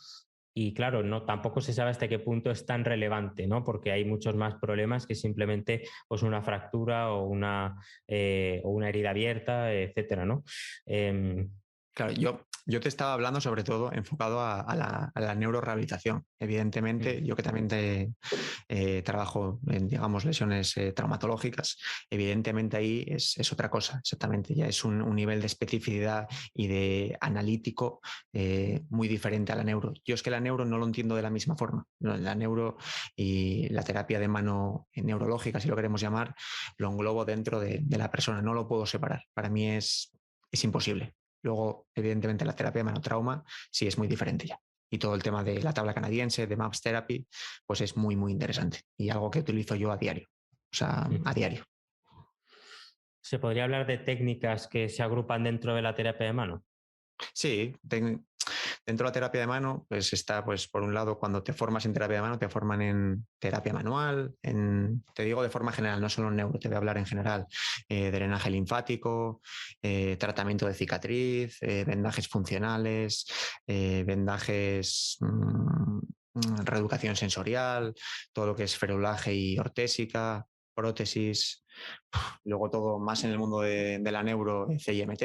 Y claro, tampoco se sabe hasta qué punto es tan relevante, ¿no? Porque hay muchos más problemas que simplemente pues, una fractura o una herida abierta, etcétera, ¿no? Claro, yo Yo te estaba hablando sobre todo enfocado a la neurorehabilitación. Evidentemente, yo que también trabajo en, digamos, lesiones traumatológicas, evidentemente ahí es otra cosa, exactamente. Ya es un nivel de especificidad y de analítico muy diferente a la neuro. Yo es que la neuro no lo entiendo de la misma forma. La neuro y la terapia de mano neurológica, si lo queremos llamar, lo englobo dentro de la persona, no lo puedo separar. Para mí es imposible. Luego, evidentemente, la terapia de manotrauma sí es muy diferente ya. Y todo el tema de la tabla canadiense, de MAPS Therapy, pues es muy, muy interesante. Y algo que utilizo yo a diario. O sea, a diario. ¿Se podría hablar de técnicas que se agrupan dentro de la terapia de mano? Sí, dentro de la terapia de mano, pues está, pues por un lado, cuando te formas en terapia de mano, te forman en terapia manual, te digo de forma general, no solo en neuro, te voy a hablar en general, drenaje linfático, tratamiento de cicatriz, vendajes funcionales, vendajes, reeducación sensorial, todo lo que es ferulaje y ortésica, prótesis, luego todo más en el mundo de la neuro, CIMT,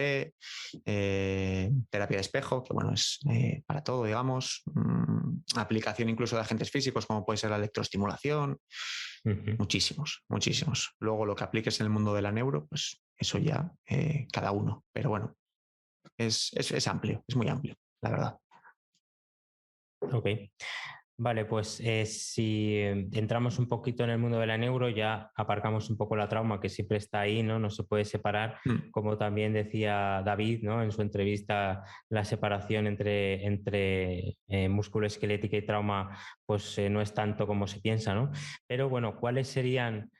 terapia de espejo, que bueno, es para todo, digamos, aplicación incluso de agentes físicos como puede ser la electroestimulación, muchísimos, muchísimos. Luego lo que apliques en el mundo de la neuro, pues eso ya cada uno, pero bueno, es amplio, es muy amplio, la verdad. Ok. Vale, pues si entramos un poquito en el mundo de la neuro, ya aparcamos un poco la trauma, que siempre está ahí, ¿no? No se puede separar, como también decía David, ¿no? En su entrevista, la separación entre músculo esquelética y trauma, pues no es tanto como se piensa, ¿no? Pero bueno, ¿cuáles serían,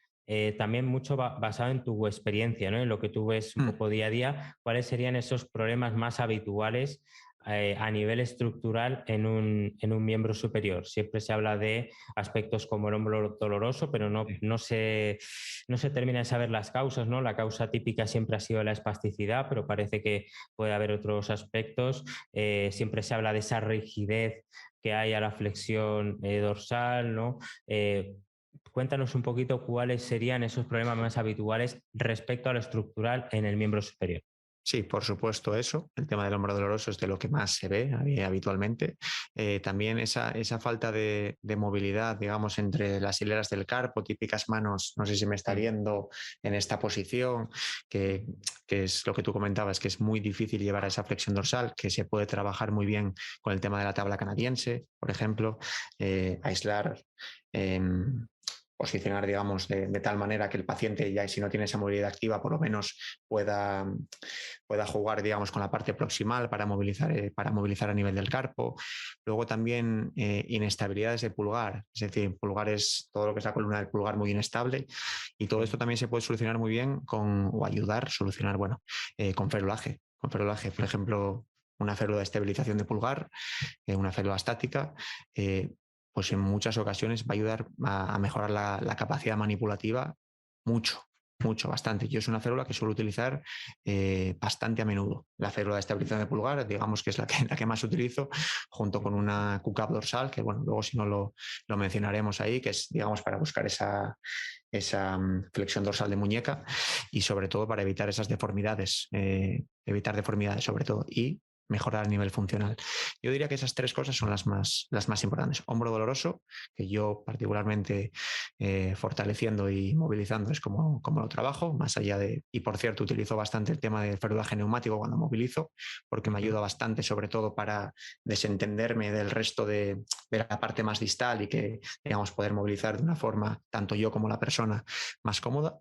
también mucho basado en tu experiencia, ¿no? En lo que tú ves un poco día a día, cuáles serían esos problemas más habituales a nivel estructural en un miembro superior? Siempre se habla de aspectos como el hombro doloroso, pero no se termina de saber las causas, ¿no? La causa típica siempre ha sido la espasticidad, pero parece que puede haber otros aspectos. Siempre se habla de esa rigidez que hay a la flexión dorsal, ¿no? Cuéntanos un poquito cuáles serían esos problemas más habituales respecto a lo estructural en el miembro superior. Sí, por supuesto eso. El tema del hombro doloroso es de lo que más se ve habitualmente. También esa falta de movilidad, digamos, entre las hileras del carpo, típicas manos, no sé si me está viendo en esta posición, que es lo que tú comentabas, que es muy difícil llevar a esa flexión dorsal, que se puede trabajar muy bien con el tema de la tabla canadiense, por ejemplo, aislar. Posicionar, digamos, de tal manera que el paciente, ya si no tiene esa movilidad activa, por lo menos pueda jugar, digamos, con la parte proximal para movilizar a nivel del carpo. Luego también inestabilidades de pulgar, es decir, pulgar es todo lo que es la columna del pulgar muy inestable, y todo esto también se puede solucionar muy bien o ayudar a solucionar, bueno, con ferulaje. Con ferulaje, por ejemplo, una férula de estabilización de pulgar, una férula estática, pues en muchas ocasiones va a ayudar a mejorar la capacidad manipulativa mucho, bastante. Yo es una férula que suelo utilizar bastante a menudo. La férula de estabilización de pulgar, digamos que es la que más utilizo, junto con una QCAP dorsal, que bueno, luego si no lo mencionaremos ahí, que es, digamos, para buscar esa flexión dorsal de muñeca y sobre todo para evitar esas deformidades, evitar deformidades sobre todo, y mejorar el nivel funcional. Yo diría que esas tres cosas son las más importantes. Hombro doloroso, que yo particularmente fortaleciendo y movilizando es como lo trabajo, más allá de, y por cierto, utilizo bastante el tema del ferulaje neumático cuando movilizo, porque me ayuda bastante, sobre todo para desentenderme del resto de la parte más distal y que, digamos, poder movilizar de una forma, tanto yo como la persona, más cómoda.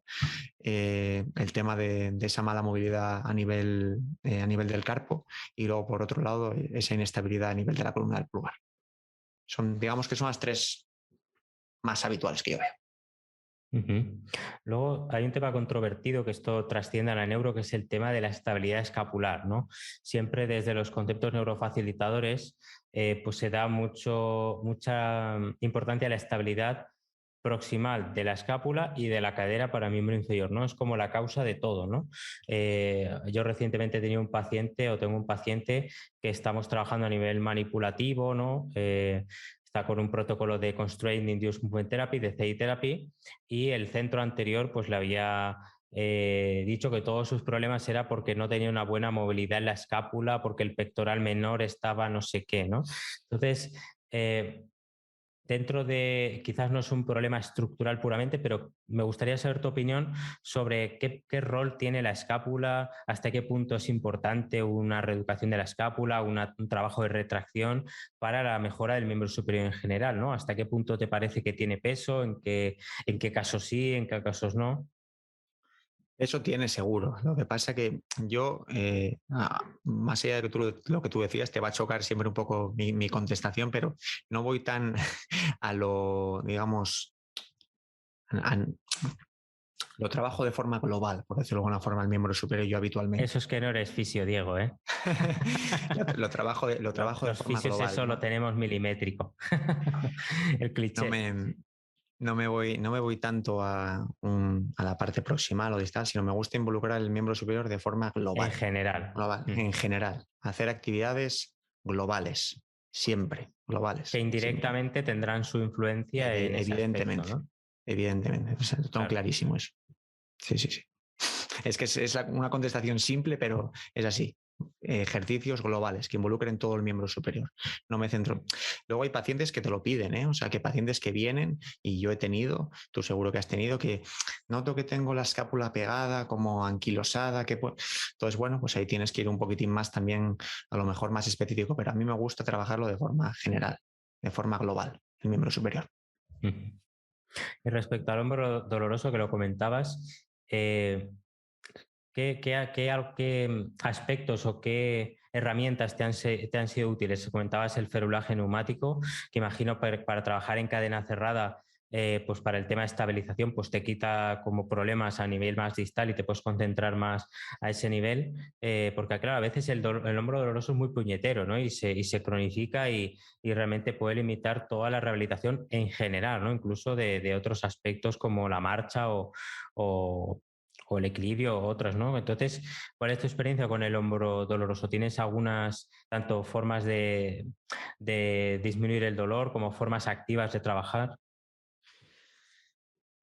El tema de esa mala movilidad a nivel del carpo, y luego por otro lado esa inestabilidad a nivel de la columna del pulgar. Digamos que son las tres más habituales que yo veo. Luego hay un tema controvertido que esto trasciende a la neuro, que es el tema de la estabilidad escapular, ¿no? Siempre desde los conceptos neurofacilitadores pues se da mucha importancia a la estabilidad proximal de la escápula y de la cadera para miembro inferior, ¿no? Es como la causa de todo, ¿no? Yo recientemente tenía un paciente, o tengo un paciente, que estamos trabajando a nivel manipulativo, ¿no? Está con un protocolo de Constraint Induced Movement Therapy, de CI Therapy, y el centro anterior pues le había dicho que todos sus problemas era porque no tenía una buena movilidad en la escápula, porque el pectoral menor estaba no sé qué, ¿no? Entonces, dentro de, quizás no es un problema estructural puramente, pero me gustaría saber tu opinión sobre qué rol tiene la escápula, hasta qué punto es importante una reeducación de la escápula, un trabajo de retracción para la mejora del miembro superior en general, ¿no? ¿Hasta qué punto te parece que tiene peso? En qué casos sí, en qué casos no? Eso tiene seguro. Lo que pasa que yo, más allá de lo que tú decías, te va a chocar siempre un poco mi contestación, pero no voy tan a lo, digamos, a- lo trabajo de forma global, por decirlo de alguna forma, el miembro superior yo habitualmente. Eso es que no eres fisio, Diego, ¿eh? Lo trabajo de Los forma fisios global, eso lo ¿no? tenemos milimétrico. El No cliché. me, no me voy tanto a la parte proximal o distal, sino me gusta involucrar el miembro superior de forma En global, general. en general. Hacer actividades globales, siempre, Que globales, siempre. indirectamente tendrán su influencia en ese aspecto, Evidentemente, ¿no? evidentemente. O sea, lo tengo Claro. clarísimo eso. Sí, sí, sí. Es que es una contestación simple, pero es así. Ejercicios globales que involucren todo el miembro superior. No me centro. Luego hay pacientes que te lo piden, ¿eh? O sea, que pacientes que vienen, y yo he tenido, tú seguro que has tenido, que noto que tengo la escápula pegada, como anquilosada, entonces, bueno, pues ahí tienes que ir un poquitín más también, a lo mejor más específico, pero a mí me gusta trabajarlo de forma general, de forma global, el miembro superior. Y respecto al hombro doloroso que lo comentabas, ¿qué aspectos o qué herramientas te han sido útiles? Comentabas el ferulaje neumático, que imagino para trabajar en cadena cerrada, pues para el tema de estabilización, pues te quita como problemas a nivel más distal y te puedes concentrar más a ese nivel, porque claro, a veces el hombro doloroso es muy puñetero, ¿no? Y se cronifica y realmente puede limitar toda la rehabilitación en general, ¿no? Incluso de otros aspectos como la marcha o o el equilibrio o otras, ¿no? Entonces, ¿cuál es tu experiencia con el hombro doloroso? ¿Tienes algunas tanto formas de disminuir el dolor como formas activas de trabajar?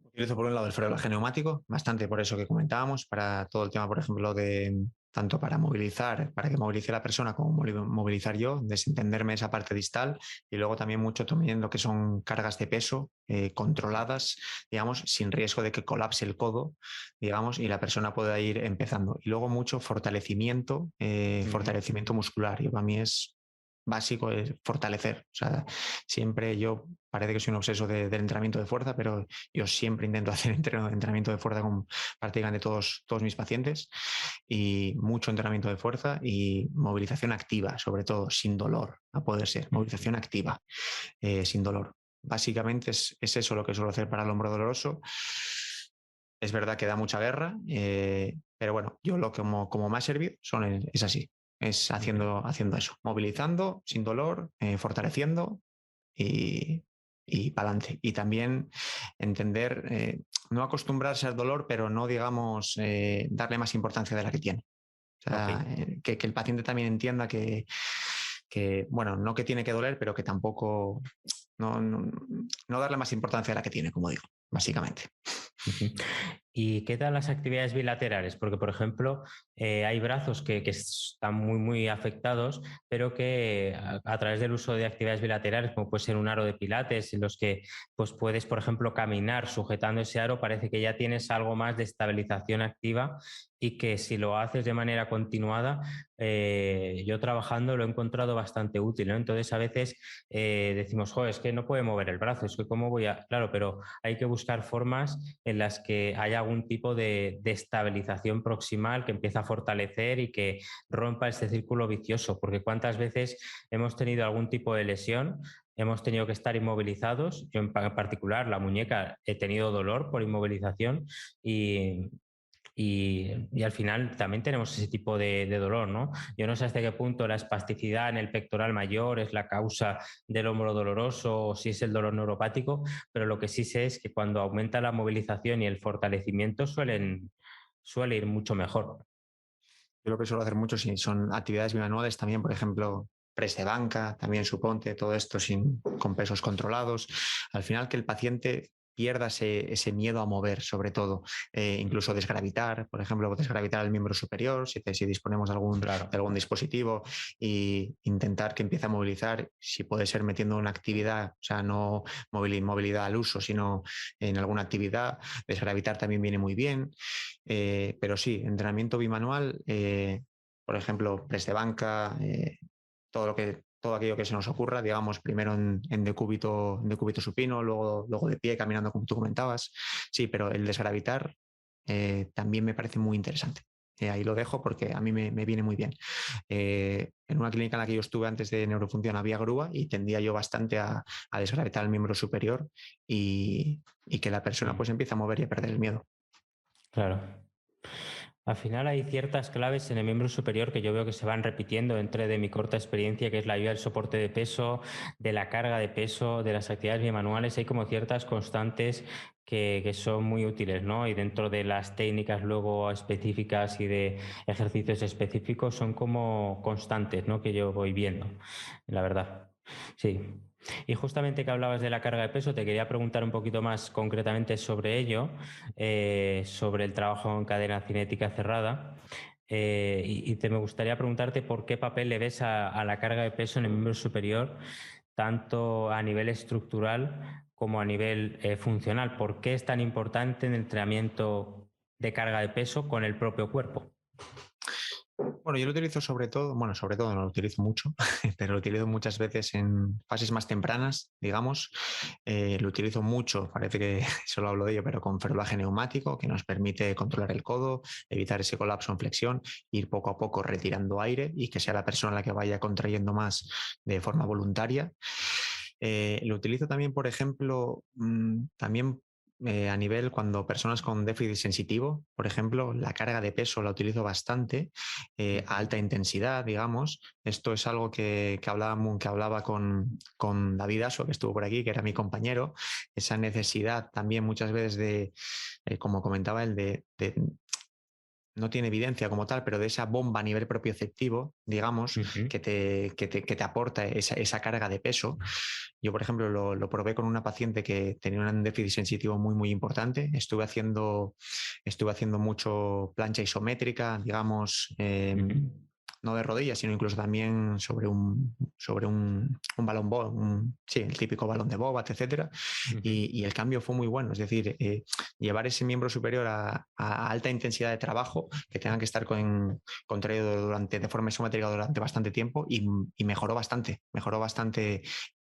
Utilizo por un lado el frenaje neumático, bastante por eso que comentábamos, para todo el tema, por ejemplo, de tanto para movilizar, para que movilice la persona como movilizar yo, desentenderme esa parte distal, y luego también mucho también lo que son cargas de peso controladas, digamos, sin riesgo de que colapse el codo, digamos, y la persona pueda ir empezando. Y luego mucho fortalecimiento, fortalecimiento muscular. Y para mí es básico, es fortalecer. O sea, siempre yo parece que soy un obseso del entrenamiento de fuerza, pero yo siempre intento hacer entrenamiento de fuerza con prácticamente todos mis pacientes, y mucho entrenamiento de fuerza y movilización activa, sobre todo sin dolor, a poder ser, movilización activa, sin dolor. Básicamente es eso lo que suelo hacer para el hombro doloroso. Es verdad que da mucha guerra, pero bueno, yo lo que como me ha servido es así, es haciendo eso, movilizando sin dolor, fortaleciendo y, y para adelante. Y también entender, no acostumbrarse al dolor, pero no, digamos, darle más importancia de la que tiene. O sea, Ok. que el paciente también entienda bueno, no que tiene que doler, pero que tampoco, no darle más importancia a la que tiene, como digo, básicamente. Ujú. ¿Y qué tal las actividades bilaterales? Porque, por ejemplo, hay brazos que están muy afectados, pero que a través del uso de actividades bilaterales, como puede ser un aro de pilates, en los que pues, puedes, por ejemplo, caminar sujetando ese aro, parece que ya tienes algo más de estabilización activa y que si lo haces de manera continuada, yo trabajando lo he encontrado bastante útil, ¿no? Entonces, a veces decimos, joder, es que no puede mover el brazo, es que cómo voy a... Claro, pero hay que buscar formas en las que haya algún tipo de estabilización proximal que empiece a fortalecer y que rompa este círculo vicioso, porque cuántas veces hemos tenido algún tipo de lesión, hemos tenido que estar inmovilizados, yo en particular la muñeca he tenido dolor por inmovilización y al final también tenemos ese tipo de dolor, ¿no? Yo no sé hasta qué punto la espasticidad en el pectoral mayor es la causa del hombro doloroso o si es el dolor neuropático, pero lo que sí sé es que cuando aumenta la movilización y el fortalecimiento suele ir mucho mejor. Yo lo que suelo hacer mucho si son actividades bimanuales también, por ejemplo, press de banca, también suponte, todo esto con pesos controlados. Al final que el paciente pierda ese miedo a mover, sobre todo. Incluso desgravitar, por ejemplo, desgravitar al miembro superior, si disponemos Claro. de algún dispositivo, e intentar que empiece a movilizar, si puede ser metiendo una actividad, o sea, no movilidad al uso, sino en alguna actividad. Desgravitar también viene muy bien, pero sí, entrenamiento bimanual, por ejemplo, press de banca, todo aquello que se nos ocurra, digamos, primero en decúbito supino, luego de pie, caminando como tú comentabas. Sí, pero el desgravitar también me parece muy interesante. Ahí lo dejo porque a mí me viene muy bien. En una clínica en la que yo estuve antes de neurofunción había grúa y tendía yo bastante a desgravitar el miembro superior y que la persona pues empiece a mover y a perder el miedo. Claro. Al final hay ciertas claves en el miembro superior que yo veo que se van repitiendo dentro de mi corta experiencia, que es la ayuda del soporte de peso, de la carga de peso, de las actividades bimanuales. Hay como ciertas constantes que son muy útiles, ¿no? Y dentro de las técnicas luego específicas y de ejercicios específicos son como constantes, ¿no? Que yo voy viendo, la verdad. Sí. Y justamente que hablabas de la carga de peso, te quería preguntar un poquito más concretamente sobre ello, sobre el trabajo en cadena cinética cerrada. Me gustaría preguntarte por qué papel le ves a la carga de peso en el miembro superior, tanto a nivel estructural como a nivel funcional. ¿Por qué es tan importante en el entrenamiento de carga de peso con el propio cuerpo? Bueno, yo lo utilizo sobre todo no lo utilizo mucho, pero lo utilizo muchas veces en fases más tempranas, digamos. Lo utilizo mucho, parece que solo hablo de ello, pero con ferulaje neumático, que nos permite controlar el codo, evitar ese colapso en flexión, ir poco a poco retirando aire y que sea la persona la que vaya contrayendo más de forma voluntaria. Lo utilizo también, por ejemplo, también a nivel cuando personas con déficit sensitivo, por ejemplo, la carga de peso la utilizo bastante a alta intensidad, digamos. Esto es algo que hablaba con David Aso, que estuvo por aquí, que era mi compañero. Esa necesidad también muchas veces de, como comentaba él, no tiene evidencia como tal, pero de esa bomba a nivel propioceptivo, digamos, que te aporta esa carga de peso. Yo, por ejemplo, lo probé con una paciente que tenía un déficit sensitivo muy, muy importante. Estuve haciendo mucho plancha isométrica, digamos, no de rodillas, sino incluso también sobre un balón sí, el típico balón de bobat, etcétera. Y el cambio fue muy bueno. Es decir, llevar ese miembro superior a alta intensidad de trabajo, que tengan que estar contraído de forma isométrica durante bastante tiempo y mejoró bastante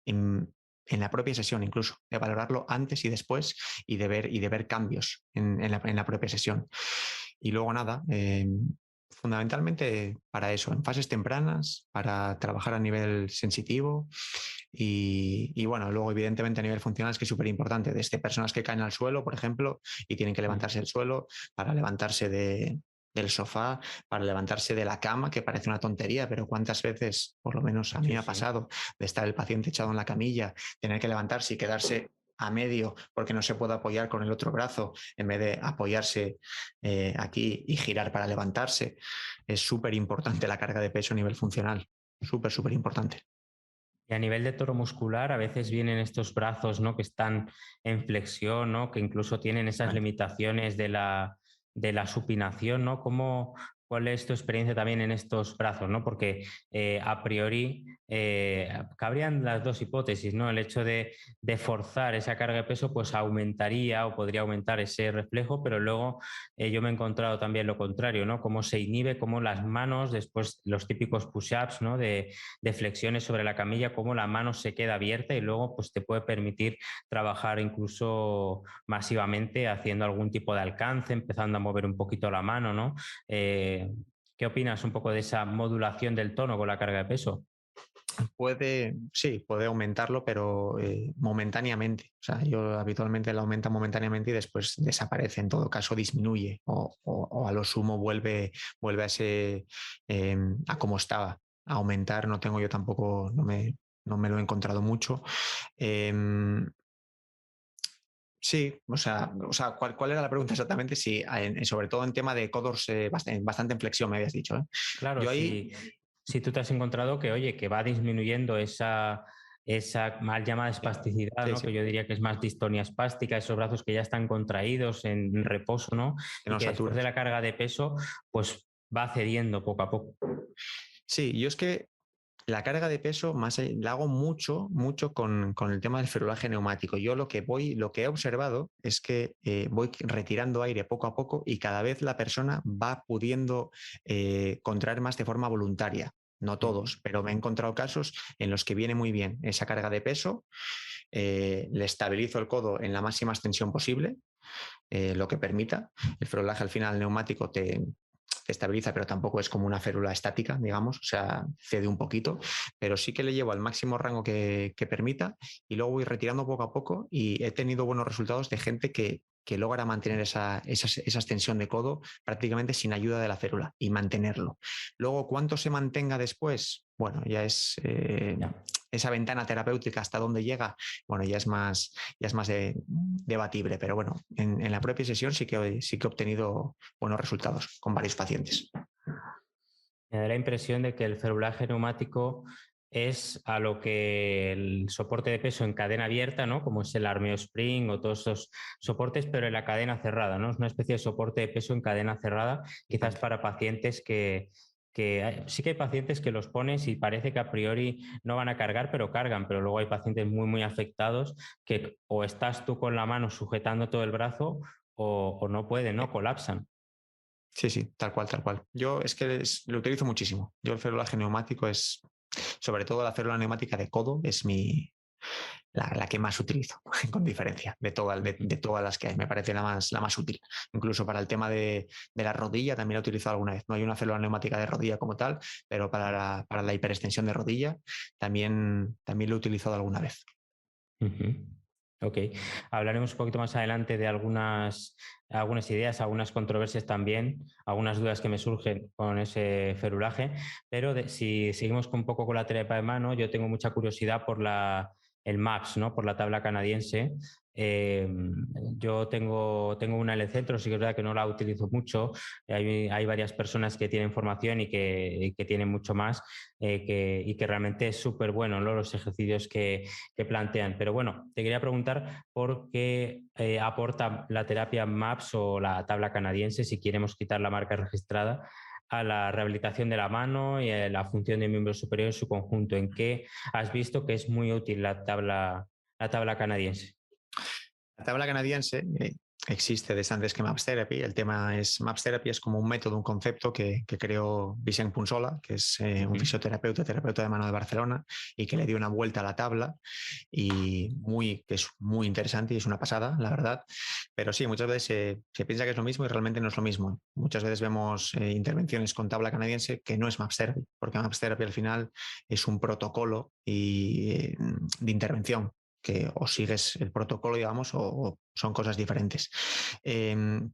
en la propia sesión, incluso de valorarlo antes y después y de ver cambios en la propia sesión. Y luego nada, fundamentalmente para eso, en fases tempranas, para trabajar a nivel sensitivo y bueno, luego evidentemente a nivel funcional es que es súper importante, desde personas que caen al suelo, por ejemplo, y tienen que levantarse del suelo, para levantarse del sofá, para levantarse de la cama, que parece una tontería, pero cuántas veces, por lo menos a mí me ha pasado, de estar el paciente echado en la camilla, tener que levantarse y quedarse a medio porque no se puede apoyar con el otro brazo en vez de apoyarse aquí y girar para levantarse. Es súper importante la carga de peso a nivel funcional, súper importante. Y a nivel de toro muscular, a veces vienen estos brazos, ¿no?, que están en flexión, ¿no?, que incluso tienen esas limitaciones de la supinación, ¿no? ¿Cuál es tu experiencia también en estos brazos, ¿no? Porque a priori cabrían las dos hipótesis, ¿no? El hecho de forzar esa carga de peso pues aumentaría o podría aumentar ese reflejo, pero luego yo me he encontrado también lo contrario, ¿no? Cómo se inhibe, cómo las manos, después los típicos push-ups, ¿no?, de flexiones sobre la camilla, cómo la mano se queda abierta y luego pues te puede permitir trabajar incluso masivamente haciendo algún tipo de alcance, empezando a mover un poquito la mano, ¿no? ¿Qué opinas un poco de esa modulación del tono con la carga de peso? Puede aumentarlo, pero momentáneamente. O sea, yo habitualmente la aumenta momentáneamente y después desaparece. En todo caso, disminuye o a lo sumo vuelve a ese a como estaba. A aumentar no tengo yo tampoco, no me lo he encontrado mucho. Sí, o sea, ¿cuál era la pregunta exactamente? Sí, sobre todo en tema de codos, bastante en flexión, me habías dicho, ¿eh? Claro, Yo ahí, si tú te has encontrado que, oye, que va disminuyendo esa esa mal llamada espasticidad, Sí, ¿no? sí. Que yo diría que es más distonía espástica, esos brazos que ya están contraídos en reposo, ¿no? Que Y no que después de saturas. la carga de peso, pues va cediendo poco a poco. Sí, yo es que la carga de peso la hago mucho con el tema del ferulaje neumático. Yo lo que he observado es que voy retirando aire poco a poco y cada vez la persona va pudiendo contraer más de forma voluntaria. No todos, pero me he encontrado casos en los que viene muy bien esa carga de peso, le estabilizo el codo en la máxima extensión posible, lo que permita. El ferulaje al final neumático te estabiliza, pero tampoco es como una férula estática, digamos, o sea, cede un poquito, pero sí que le llevo al máximo rango que permita y luego voy retirando poco a poco y he tenido buenos resultados de gente que logra mantener esa extensión de codo prácticamente sin ayuda de la férula y mantenerlo. Luego, ¿cuánto se mantenga después? Bueno, ya es esa ventana terapéutica hasta dónde llega, bueno, ya es más debatible, pero bueno, en la propia sesión sí que he obtenido buenos resultados con varios pacientes. Me da la impresión de que el ferulaje neumático es a lo que el soporte de peso en cadena abierta, ¿no? Como es el Armeo Spring o todos esos soportes, pero en la cadena cerrada, ¿no? Es una especie de soporte de peso en cadena cerrada, quizás para pacientes que sí que hay pacientes que los pones y parece que a priori no van a cargar, pero cargan, pero luego hay pacientes muy, muy afectados que o estás tú con la mano sujetando todo el brazo o no pueden, ¿no? Colapsan. Sí, sí, tal cual, tal cual. Yo es que lo utilizo muchísimo. Yo el ferulaje neumático es, sobre todo la férula neumática de codo, es la que más utilizo, con diferencia, de todas las que hay. Me parece la más útil. Incluso para el tema de la rodilla también la he utilizado alguna vez. No hay una férula neumática de rodilla como tal, pero para la hiperextensión de rodilla también lo he utilizado alguna vez. Ok, hablaremos un poquito más adelante de algunas ideas, algunas controversias también, algunas dudas que me surgen con ese ferulaje, pero si seguimos un poco con la terapia de mano, yo tengo mucha curiosidad por el MAPS, ¿no? Por la tabla canadiense. Yo tengo una en el centro, sí que es verdad que no la utilizo mucho, hay varias personas que tienen formación y que tienen mucho más y que realmente es súper bueno, ¿no? Los ejercicios que plantean. Pero bueno, te quería preguntar por qué aporta la terapia MAPS o la tabla canadiense, si queremos quitar la marca registrada, a la rehabilitación de la mano y a la función del miembro superior en su conjunto. ¿En qué has visto que es muy útil la tabla canadiense? La tabla canadiense existe desde antes que Maps Therapy. El tema es, Maps Therapy es como un método, un concepto que creó Vicent Punsola, que es un fisioterapeuta, terapeuta de mano de Barcelona, y que le dio una vuelta a la tabla y que es muy interesante y es una pasada, la verdad. Pero sí, muchas veces se piensa que es lo mismo y realmente no es lo mismo. Muchas veces vemos intervenciones con tabla canadiense que no es Maps Therapy, porque Maps Therapy al final es un protocolo de intervención, que o sigues el protocolo, digamos, o son cosas diferentes.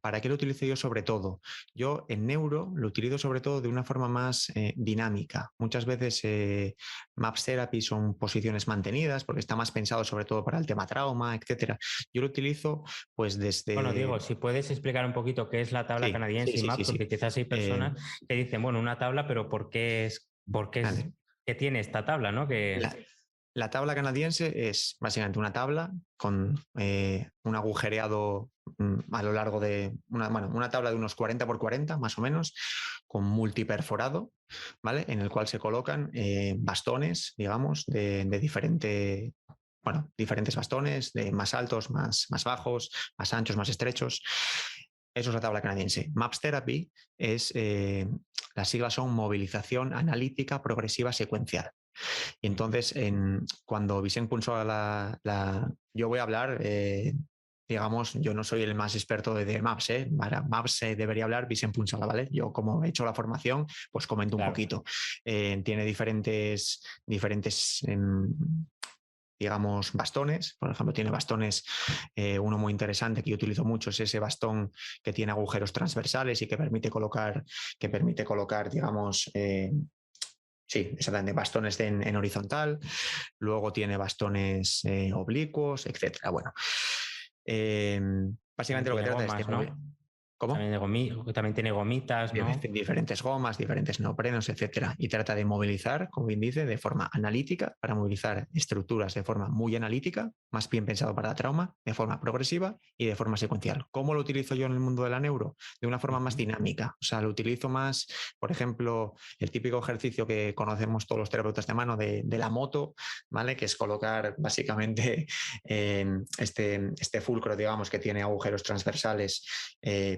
¿Para qué lo utilizo yo sobre todo? Yo en neuro lo utilizo sobre todo de una forma más dinámica. Muchas veces Maps Therapy son posiciones mantenidas porque está más pensado sobre todo para el tema trauma, etcétera. Yo lo utilizo pues desde... Bueno, Diego, si puedes explicar un poquito qué es la tabla canadiense y MAPS, porque quizás hay personas que dicen, bueno, una tabla, pero ¿qué tiene esta tabla, ¿no? La tabla canadiense es básicamente una tabla con un agujereado a lo largo de una tabla de unos 40 por 40 más o menos, con multiperforado, ¿vale? En el cual se colocan bastones, digamos, de diferentes bastones, de más altos, más bajos, más anchos, más estrechos. Eso es la tabla canadiense. Maps Therapy es, las siglas son movilización analítica progresiva secuencial. Y entonces, cuando Vicent puso yo voy a hablar, digamos, yo no soy el más experto de Maps, para Maps debería hablar Vicent Punsola, ¿vale? Yo como he hecho la formación, pues comento un poquito. Tiene diferentes digamos, bastones. Por ejemplo, tiene bastones, uno muy interesante que yo utilizo mucho es ese bastón que tiene agujeros transversales y que permite colocar, digamos, sí, exactamente, bastones en horizontal, luego tiene bastones oblicuos, etcétera. Bueno, básicamente lo que trata gomas, es de ¿no? ¿Cómo? También tiene gomitas, ¿no? Diferentes gomas, diferentes neoprenos, etcétera. Y trata de movilizar, como bien dice, de forma analítica, para movilizar estructuras de forma muy analítica, más bien pensado para trauma, de forma progresiva y de forma secuencial. ¿Cómo lo utilizo yo en el mundo de la neuro? De una forma más dinámica. O sea, lo utilizo más, por ejemplo, el típico ejercicio que conocemos todos los terapeutas de mano de la moto, ¿vale? Que es colocar básicamente este fulcro, digamos, que tiene agujeros transversales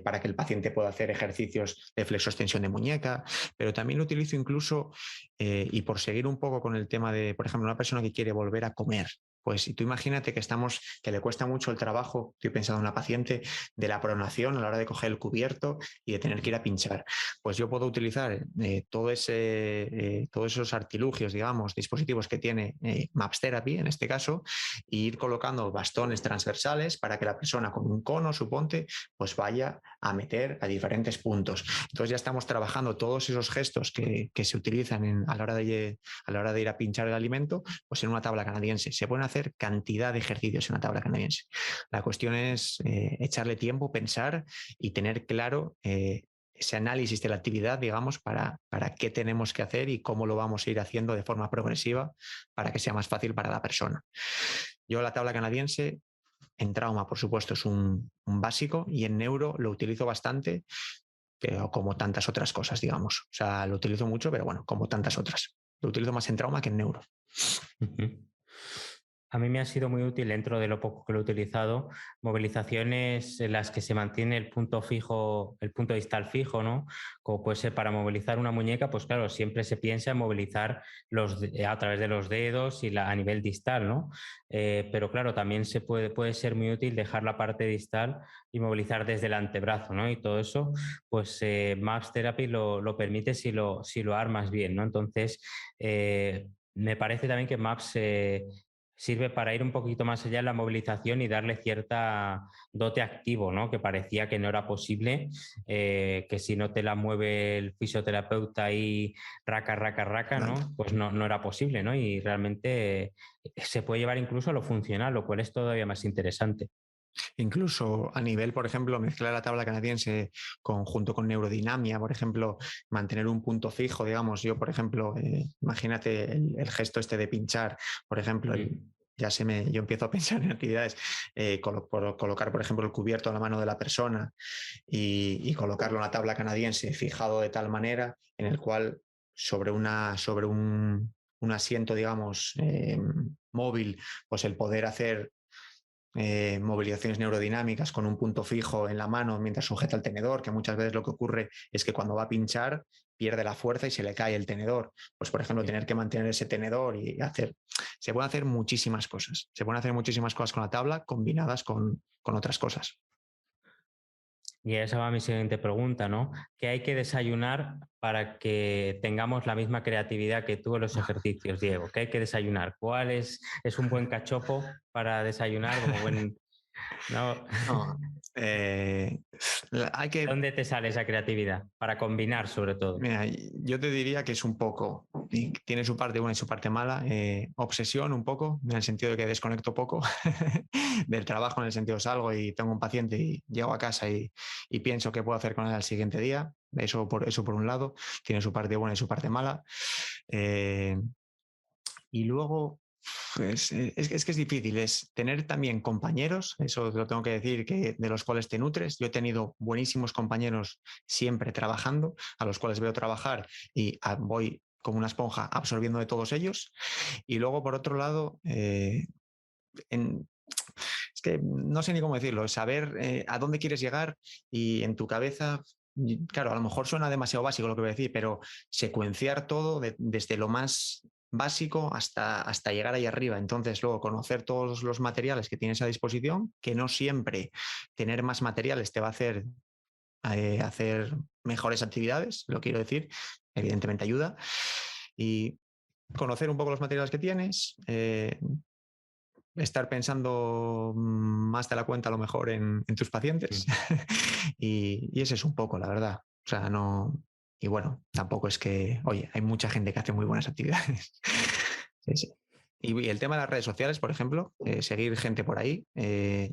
para que el paciente pueda hacer ejercicios de flexoextensión de muñeca, pero también lo utilizo incluso, y por seguir un poco con el tema de, por ejemplo, una persona que quiere volver a comer. Pues si tú imagínate que le cuesta mucho el trabajo, estoy pensando en una paciente, de la pronación a la hora de coger el cubierto y de tener que ir a pinchar. Pues yo puedo utilizar todos esos artilugios, digamos, dispositivos que tiene MAPS Therapy en este caso, e ir colocando bastones transversales para que la persona con un cono, suponte, pues vaya a meter a diferentes puntos. Entonces ya estamos trabajando todos esos gestos que se utilizan a la hora de ir a pinchar el alimento, pues en una tabla canadiense. Se pueden hacer cantidad de ejercicios en una tabla canadiense. La cuestión es echarle tiempo, pensar y tener claro ese análisis de la actividad, digamos, para qué tenemos que hacer y cómo lo vamos a ir haciendo de forma progresiva para que sea más fácil para la persona. Yo la tabla canadiense en trauma, por supuesto, es un básico, y en neuro lo utilizo bastante, pero como tantas otras cosas, digamos. O sea, lo utilizo mucho, pero bueno, como tantas otras. Lo utilizo más en trauma que en neuro. A mí me ha sido muy útil, dentro de lo poco que lo he utilizado, movilizaciones en las que se mantiene el punto fijo, el punto distal fijo, ¿no? Como puede ser para movilizar una muñeca, pues claro, siempre se piensa en movilizar a través de los dedos y a nivel distal, ¿no? Pero claro, también puede ser muy útil dejar la parte distal y movilizar desde el antebrazo, ¿no? Y todo eso, pues MAPS Therapy lo permite si lo armas bien, ¿no? Entonces, me parece también que MAPS sirve para ir un poquito más allá en la movilización y darle cierta dote activo, ¿no? Que parecía que no era posible, que si no te la mueve el fisioterapeuta y raca, ¿no? Pues no era posible, ¿no? Y realmente se puede llevar incluso a lo funcional, lo cual es todavía más interesante. Incluso a nivel, por ejemplo, mezclar la tabla canadiense junto con neurodinamia, por ejemplo, mantener un punto fijo, digamos, yo, por ejemplo, imagínate el gesto este de pinchar, por ejemplo, yo empiezo a pensar en actividades, colocar, por ejemplo, el cubierto en la mano de la persona y colocarlo en la tabla canadiense fijado de tal manera en el cual sobre un asiento, digamos, móvil, pues el poder hacer movilizaciones neurodinámicas con un punto fijo en la mano mientras sujeta el tenedor, que muchas veces lo que ocurre es que cuando va a pinchar pierde la fuerza y se le cae el tenedor. Pues, por ejemplo, tener que mantener ese tenedor y se pueden hacer muchísimas cosas. Se pueden hacer muchísimas cosas con la tabla combinadas con otras cosas. Y esa va mi siguiente pregunta, ¿no? ¿Qué hay que desayunar para que tengamos la misma creatividad que tú en los ejercicios, Diego? ¿Qué hay que desayunar? ¿Cuál es un buen cachopo para desayunar como buen... No. ¿Dónde te sale esa creatividad? Para combinar, sobre todo. Mira, yo te diría que es un poco, tiene su parte buena y su parte mala, obsesión un poco, en el sentido de que desconecto poco del trabajo, en el sentido salgo y tengo un paciente y llego a casa y pienso qué puedo hacer con él al siguiente día. Eso por un lado, tiene su parte buena y su parte mala. Y luego, pues, es que es difícil, es tener también compañeros, eso lo tengo que decir, de los cuales te nutres. Yo he tenido buenísimos compañeros siempre trabajando, a los cuales veo trabajar y voy como una esponja absorbiendo de todos ellos. Y luego, por otro lado, es que no sé ni cómo decirlo, saber a dónde quieres llegar y en tu cabeza... Claro, a lo mejor suena demasiado básico lo que voy a decir, pero secuenciar todo desde lo más básico hasta llegar ahí arriba. Entonces, luego conocer todos los materiales que tienes a disposición, que no siempre tener más materiales te va a hacer mejores actividades, lo quiero decir, evidentemente ayuda. Y conocer un poco los materiales que tienes, estar pensando más de la cuenta a lo mejor en tus pacientes. Y ese es un poco, la verdad. O sea, no... Y bueno, tampoco es que, oye, hay mucha gente que hace muy buenas actividades. Sí, sí. Y el tema de las redes sociales, por ejemplo, seguir gente por ahí,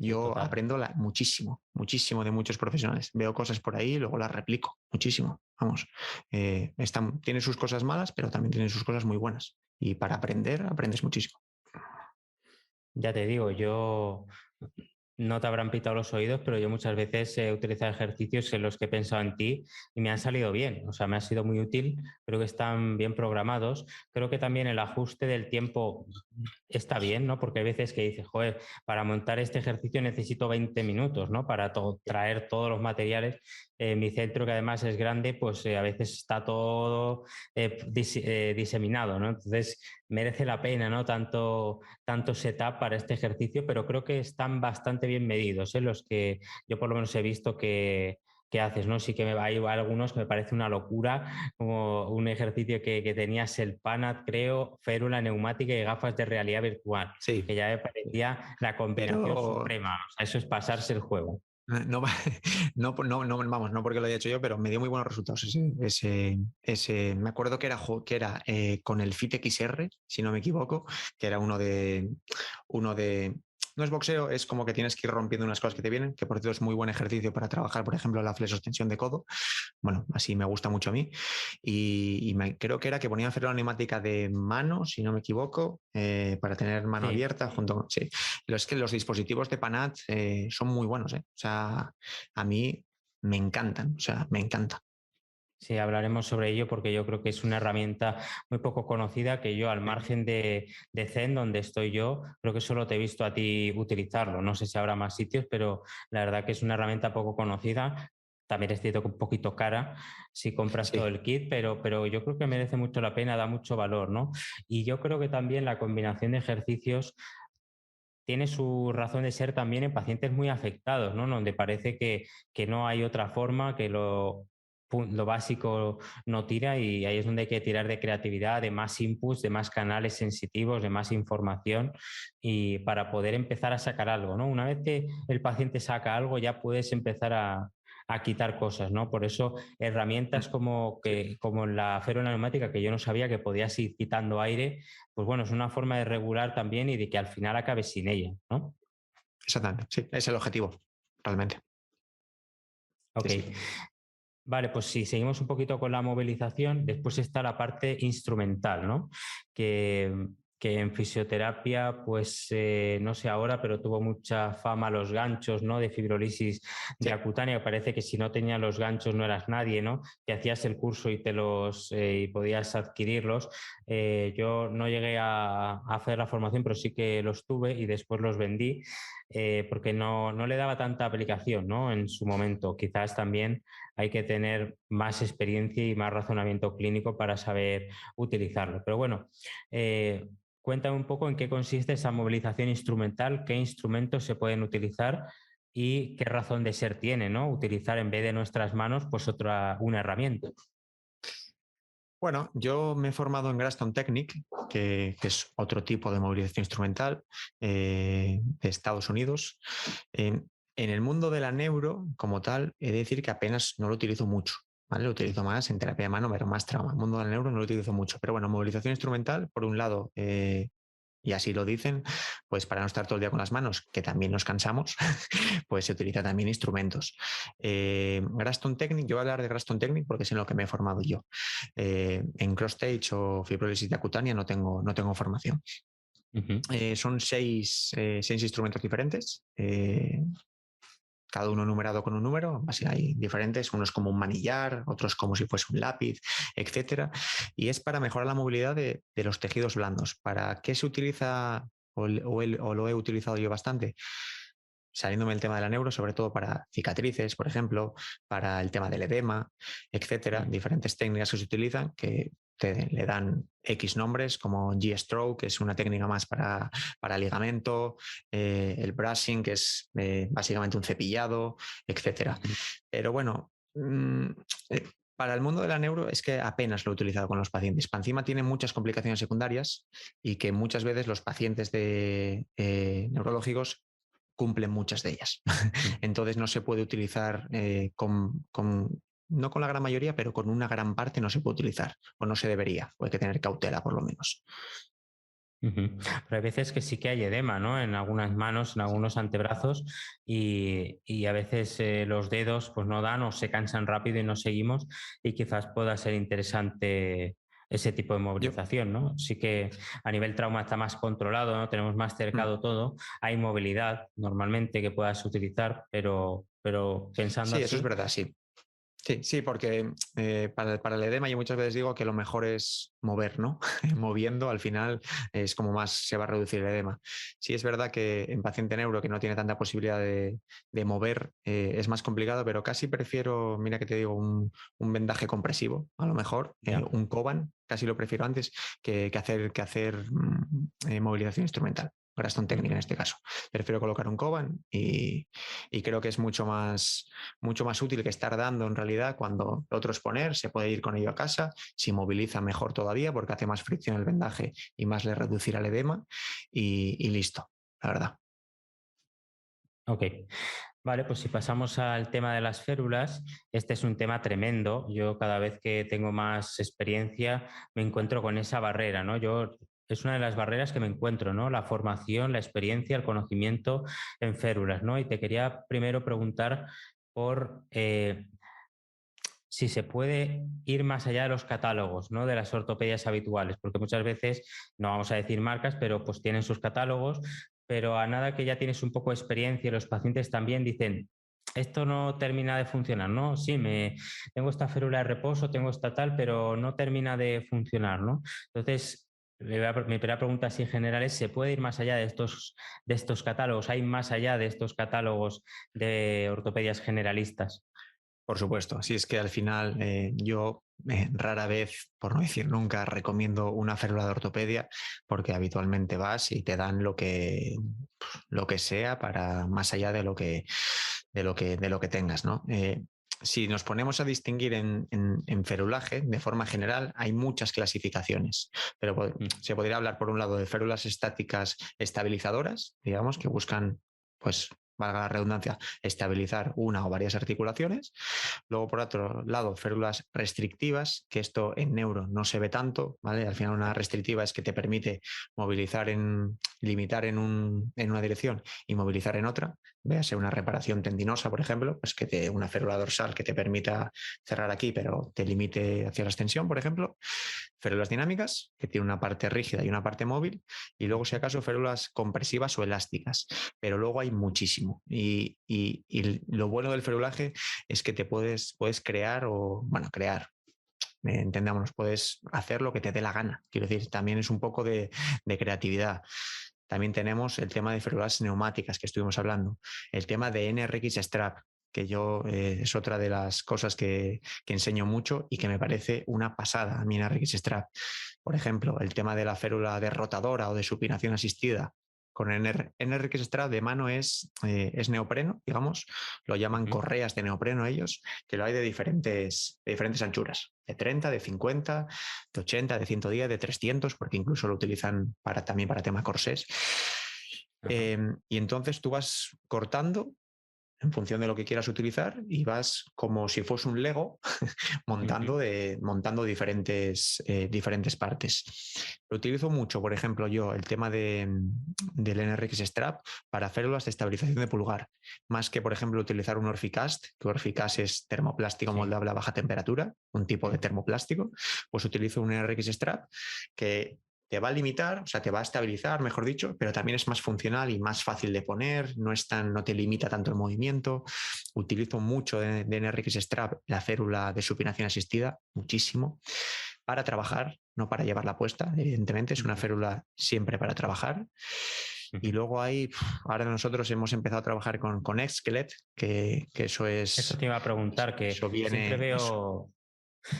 yo Total. aprendo muchísimo, muchísimo de muchos profesionales. Veo cosas por ahí y luego las replico, muchísimo. Vamos, tiene sus cosas malas, pero también tiene sus cosas muy buenas. Y para aprender, aprendes muchísimo. Ya te digo, yo no te habrán pitado los oídos, pero yo muchas veces he utilizado ejercicios en los que he pensado en ti y me han salido bien. O sea, me ha sido muy útil, creo que están bien programados. Creo que también el ajuste del tiempo está bien, ¿no? Porque hay veces que dices, joder, para montar este ejercicio necesito 20 minutos, ¿no? Para traer todos los materiales. Mi centro, que además es grande, pues a veces está todo diseminado, ¿no? Entonces merece la pena, ¿no? Tanto setup para este ejercicio, pero creo que están bastante bien medidos, ¿eh? Los que yo por lo menos he visto que haces, ¿no? Sí que hay algunos que me parece una locura, como un ejercicio que tenías el PANAT, creo, férula neumática y gafas de realidad virtual, Sí, que ya me parecía la combinación pero suprema. O sea, eso es pasarse el juego. no, vamos, no porque lo haya hecho yo, pero me dio muy buenos resultados me acuerdo que era con el Fit XR, si no me equivoco, que era uno de no es boxeo, es como que tienes que ir rompiendo unas cosas que te vienen, que por cierto es muy buen ejercicio para trabajar, por ejemplo, la flexoextensión de codo. Bueno, así me gusta mucho a mí. Creo que era que ponía férula neumática de mano, si no me equivoco, para tener mano Sí. abierta junto. Sí, es que los dispositivos de Panat son muy buenos, ¿eh? O sea, a mí me encantan, o sea, me encanta. Sí, hablaremos sobre ello porque yo creo que es una herramienta muy poco conocida que yo, al margen de Zen, donde estoy yo, creo que solo te he visto a ti utilizarlo. No sé si habrá más sitios, pero la verdad que es una herramienta poco conocida. También es cierto que un poquito cara si compras todo Sí, el kit, pero yo creo que merece mucho la pena, da mucho valor, ¿no? Y yo creo que también la combinación de ejercicios tiene su razón de ser también en pacientes muy afectados, ¿no? Donde parece que no hay otra forma, que lo básico no tira y ahí es donde hay que tirar de creatividad, de más inputs, de más canales sensitivos, de más información y para poder empezar a sacar algo, ¿no? Una vez que el paciente saca algo ya puedes empezar a quitar cosas, ¿no? Por eso herramientas sí, como la férula neumática, que yo no sabía que podías ir quitando aire, pues bueno, es una forma de regular también y de que al final acabes sin ella, ¿no? exactamente. Sí, es el objetivo, realmente. Sí, Ok. sí. Vale, pues si seguimos un poquito con la movilización, después está la parte instrumental, ¿no? Que, que en fisioterapia, pues no sé ahora, pero tuvo mucha fama los ganchos, ¿no? De fibrolisis Sí. diacutánea. Parece que si no tenías los ganchos no eras nadie, ¿no? Que hacías el curso y y podías adquirirlos. Yo no llegué a hacer la formación, pero sí que los tuve y después los vendí porque no le daba tanta aplicación, ¿no? En su momento. Quizás también hay que tener más experiencia y más razonamiento clínico para saber utilizarlo. Pero bueno, cuéntame un poco en qué consiste esa movilización instrumental, qué instrumentos se pueden utilizar y qué razón de ser tiene, ¿no? Utilizar en vez de nuestras manos, pues una herramienta. Bueno, yo me he formado en Graston Technic, que es otro tipo de movilización instrumental de Estados Unidos. En el mundo de la neuro, como tal, he de decir que apenas no lo utilizo mucho. ¿Vale? Lo utilizo más en terapia de mano, pero más trauma. En el mundo de la neuro no lo utilizo mucho. Pero bueno, movilización instrumental, por un lado, y así lo dicen, pues para no estar todo el día con las manos, que también nos cansamos, pues se utiliza también instrumentos. Graston Technic, yo voy a hablar de Graston Technic porque es en lo que me he formado yo. En cross stage o fibrólisis cutánea no tengo formación. Uh -huh. Son seis instrumentos diferentes, cada uno numerado con un número, así hay diferentes, unos como un manillar, otros como si fuese un lápiz, etcétera. Y es para mejorar la movilidad de los tejidos blandos. ¿Para qué se utiliza o lo he utilizado yo bastante? Saliéndome del tema de la neuro, sobre todo para cicatrices, por ejemplo, para el tema del edema, etcétera, diferentes técnicas que se utilizan que le dan X nombres, como G-stroke, que es una técnica más para ligamento, el brushing, que es básicamente un cepillado, etcétera. Pero bueno, para el mundo de la neuro es que apenas lo he utilizado con los pacientes. Encima tiene muchas complicaciones secundarias y que muchas veces los pacientes neurológicos cumplen muchas de ellas. Entonces no se puede utilizar no con la gran mayoría, pero con una gran parte no se puede utilizar o no se debería, o hay que tener cautela por lo menos. Ujú. Pero hay veces que sí que hay edema, ¿no? En algunas manos, en algunos antebrazos y a veces los dedos pues no dan o se cansan rápido y no seguimos y quizás pueda ser interesante ese tipo de Yo, movilización, ¿no? Sí que a nivel trauma está más controlado, ¿no? Tenemos más mm, cercado todo. Hay movilidad normalmente que puedas utilizar, pero pensando sí, eso es así, verdad, sí. Sí, sí, porque para el edema yo muchas veces digo que lo mejor es mover, ¿no? Moviendo al final es como más se va a reducir el edema. Sí es verdad que en paciente neuro que no tiene tanta posibilidad de mover es más complicado, pero casi prefiero, mira que te digo, un vendaje compresivo, a lo mejor, ya. un Coban, casi lo prefiero antes que hacer movilización instrumental. Gastón técnica en Ujú. este caso. Prefiero colocar un Coban y creo que es mucho más útil que estar dando en realidad cuando lo otro es poner, se puede ir con ello a casa, si moviliza mejor todavía porque hace más fricción el vendaje y más le reducirá el edema y listo, la verdad. Ok. Vale, pues si pasamos al tema de las férulas, este es un tema tremendo. Yo cada vez que tengo más experiencia me encuentro con esa barrera, ¿no? Es una de las barreras que me encuentro, ¿no? La formación, la experiencia, el conocimiento en férulas, ¿no? Y te quería primero preguntar por si se puede ir más allá de los catálogos, ¿no? De las ortopedias habituales, porque muchas veces, no vamos a decir marcas, pero pues tienen sus catálogos, pero a nada que ya tienes un poco de experiencia y los pacientes también dicen, esto no termina de funcionar, ¿no? Sí, tengo esta férula de reposo, tengo esta tal, pero no termina de funcionar, ¿no? Entonces, mi primera pregunta así en general es, ¿se puede ir más allá de estos catálogos? ¿Hay más allá de estos catálogos de ortopedias generalistas? Por supuesto, si es que al final yo rara vez, por no decir nunca, recomiendo una férula de ortopedia porque habitualmente vas y te dan lo que sea para más allá de lo que tengas, ¿no? Si nos ponemos a distinguir en ferulaje, de forma general, hay muchas clasificaciones, pero Mm. se podría hablar por un lado de férulas estáticas estabilizadoras, digamos, que buscan, pues, valga la redundancia, estabilizar una o varias articulaciones. Luego, por otro lado, férulas restrictivas, que esto en neuro no se ve tanto, ¿vale? Al final una restrictiva es que te permite limitar en una dirección y movilizar en otra. Véase una reparación tendinosa, por ejemplo, pues una férula dorsal que te permita cerrar aquí, pero te limite hacia la extensión, por ejemplo. Férulas dinámicas, que tiene una parte rígida y una parte móvil. Y luego, si acaso, férulas compresivas o elásticas. Pero luego hay muchísimo. Y lo bueno del ferulaje es que te puedes crear crear. Entendámonos, puedes hacer lo que te dé la gana. Quiero decir, también es un poco de creatividad. También tenemos el tema de férulas neumáticas que estuvimos hablando, el tema de NRX Strap, que yo es otra de las cosas que enseño mucho y que me parece una pasada a mí NRX Strap. Por ejemplo, el tema de la férula de rotadora o de supinación asistida con NRX Strap de mano es neopreno, digamos, lo llaman Ujú. correas de neopreno ellos, que lo hay de diferentes anchuras, de 30, de 50, de 80, de 110, de 300, porque incluso lo utilizan también para tema corsés. Ajá. Y entonces tú vas cortando en función de lo que quieras utilizar y vas como si fuese un Lego Ujú. montando diferentes partes. Lo utilizo mucho, por ejemplo, yo el tema del NRX Strap para férulas de estabilización de pulgar, más que, por ejemplo, utilizar un Orficast, que Orficast es termoplástico Sí. moldable a baja temperatura, un tipo de Mm. termoplástico, pues utilizo un NRX Strap que te va a limitar, o sea, te va a estabilizar, mejor dicho, pero también es más funcional y más fácil de poner, no te limita tanto el movimiento. Utilizo mucho de NRX Strap la férula de supinación asistida, muchísimo, para trabajar, no para llevarla puesta, evidentemente, es una Ujú. férula siempre para trabajar. Y Ujú. luego ahora nosotros hemos empezado a trabajar con Exkelet, que Eso te iba a preguntar, que eso viene, eso.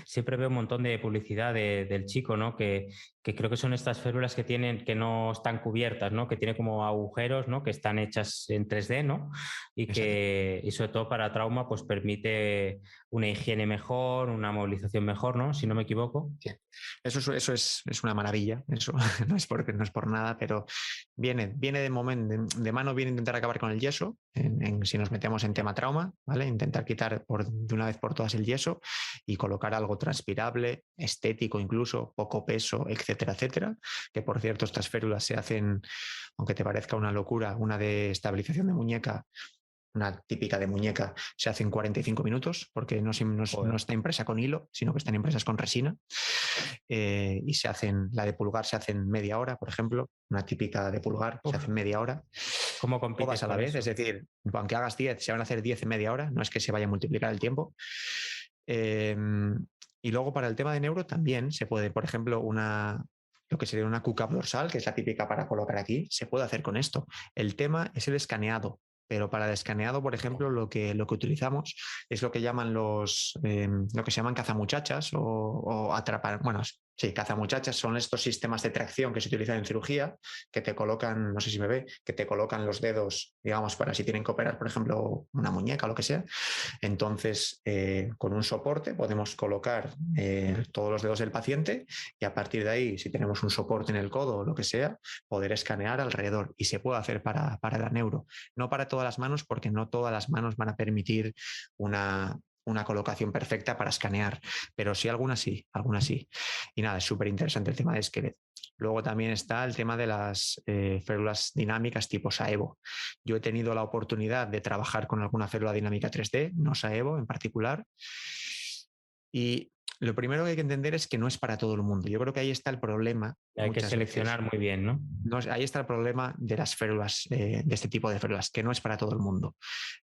siempre veo un montón de publicidad del chico, ¿no? Que creo que son estas férulas que tienen, que no están cubiertas, ¿no? Que tiene como agujeros, ¿no? Que están hechas en 3D, ¿no? Exacto. Y sobre todo para trauma, pues permite una higiene mejor, una movilización mejor, ¿no? Si no me equivoco. Sí. Eso es una maravilla, eso no es por nada, pero viene de mano, viene a intentar acabar con el yeso, si nos metemos en tema trauma, ¿vale? Intentar quitar de una vez por todas el yeso y colocar algo transpirable, estético incluso, poco peso, etcétera, etcétera. Que por cierto, estas férulas se hacen, aunque te parezca una locura, una de estabilización de muñeca, una típica de muñeca, se hace en 45 minutos porque no está impresa con hilo, sino que están impresas con resina. Y la de pulgar se hace en media hora, por ejemplo. Una típica de pulgar se hace en media hora. ¿Cómo compites todas a la con vez? eso? Es decir, aunque hagas 10, se van a hacer 10 en media hora, no es que se vaya a multiplicar el tiempo. Y luego para el tema de neuro también se puede, por ejemplo, lo que sería una QCAP dorsal, que es la típica para colocar aquí, se puede hacer con esto. El tema es el escaneado. Pero para el escaneado, por ejemplo, lo que utilizamos es lo que llaman lo que se llaman cazamuchachas o atrapar. Bueno, sí, cazamuchachas son estos sistemas de tracción que se utilizan en cirugía, que te colocan, no sé si me ve, que te colocan los dedos, digamos, para si tienen que operar, por ejemplo, una muñeca o lo que sea. Entonces, con un soporte podemos colocar todos los dedos del paciente y a partir de ahí, si tenemos un soporte en el codo o lo que sea, poder escanear alrededor. Y se puede hacer para la neuro. No para todas las manos, porque no todas las manos van a permitir una colocación perfecta para escanear, pero sí algunas sí, algunas sí. Y nada, es súper interesante el tema de esqueleto. Luego también está el tema de las férulas dinámicas tipo Saevo. Yo he tenido la oportunidad de trabajar con alguna férula dinámica 3D, no Saevo en particular, y lo primero que hay que entender es que no es para todo el mundo. Yo creo que ahí está el problema. Hay que seleccionar muy bien, ¿no? Ahí está el problema de las férulas, de este tipo de férulas, que no es para todo el mundo.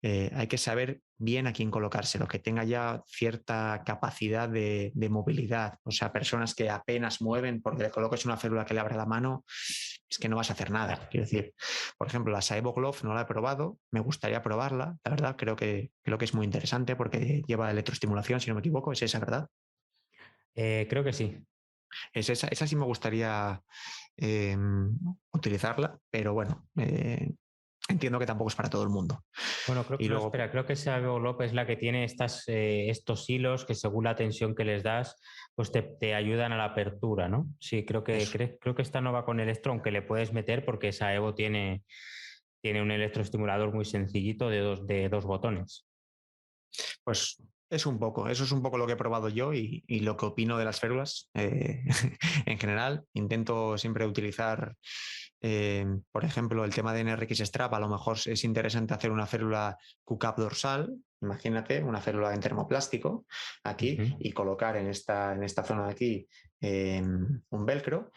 Hay que saber bien a quién colocárselo, que tenga ya cierta capacidad de movilidad. O sea, personas que apenas mueven porque le coloques una férula que le abra la mano, es que no vas a hacer nada. Quiero decir, por ejemplo, la Saevo Glove no la he probado, me gustaría probarla, la verdad, creo que es muy interesante porque lleva electroestimulación, si no me equivoco, es esa, ¿verdad? Creo que sí. Es esa sí me gustaría utilizarla, pero bueno, entiendo que tampoco es para todo el mundo. Bueno, creo que Saevo Glove es la que tiene estos hilos que según la tensión que les das, pues te ayudan a la apertura, ¿no? Sí, creo que esta no va con electro, que le puedes meter porque Saevo tiene un electroestimulador muy sencillito de dos botones. Pues eso es un poco lo que he probado yo y lo que opino de las férulas en general. Intento siempre utilizar, por ejemplo, el tema de NRX Strap. A lo mejor es interesante hacer una férula QCAP dorsal, imagínate, una férula en termoplástico aquí y colocar en esta zona de aquí un velcro.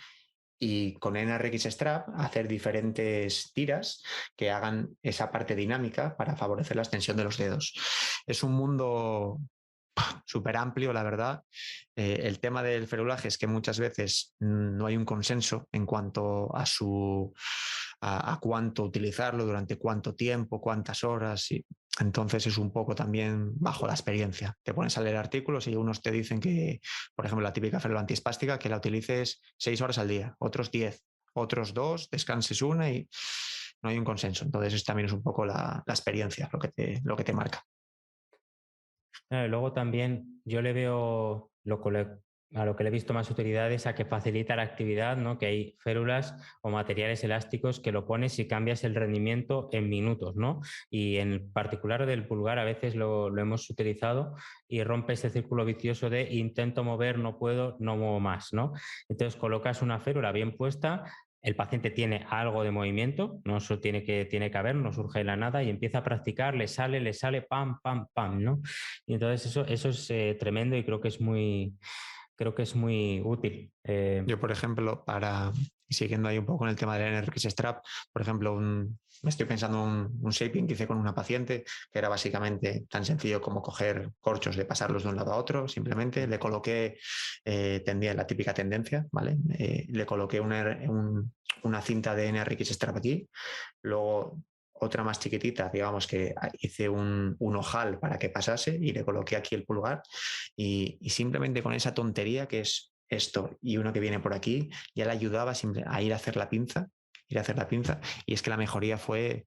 Y con NRX Strap hacer diferentes tiras que hagan esa parte dinámica para favorecer la extensión de los dedos. Es un mundo súper amplio, la verdad. El tema del ferulaje es que muchas veces no hay un consenso en cuanto a cuánto utilizarlo, durante cuánto tiempo, cuántas horas. Y entonces es un poco también bajo la experiencia. Te pones a leer artículos y unos te dicen que, por ejemplo, la típica férula antiespástica, que la utilices 6 horas al día, otros 10, otros 2, descanses una y no hay un consenso. Entonces también es un poco la experiencia lo que te marca. Luego también yo le veo a lo que le he visto más utilidad es a que facilita la actividad, ¿no? Que hay férulas o materiales elásticos que lo pones y cambias el rendimiento en minutos, ¿no? Y en particular del pulgar a veces lo hemos utilizado y rompe ese círculo vicioso de intento mover, no puedo, no muevo más, ¿no? Entonces colocas una férula bien puesta, el paciente tiene algo de movimiento, no eso tiene que haber, no surge de la nada y empieza a practicar, le sale, pam, pam, pam, ¿no? Y entonces eso es tremendo y creo que es muy útil. Yo, por ejemplo, siguiendo ahí un poco en el tema del NRX Strap, por ejemplo, me estoy pensando un shaping que hice con una paciente, que era básicamente tan sencillo como coger corchos, de pasarlos de un lado a otro, simplemente le coloqué, tendía la típica tendencia, ¿vale? Le coloqué una cinta de NRX Strap aquí, luego otra más chiquitita, digamos que hice un ojal para que pasase y le coloqué aquí el pulgar y simplemente con esa tontería que es esto y uno que viene por aquí, ya le ayudaba a ir a hacer la pinza, y es que la mejoría fue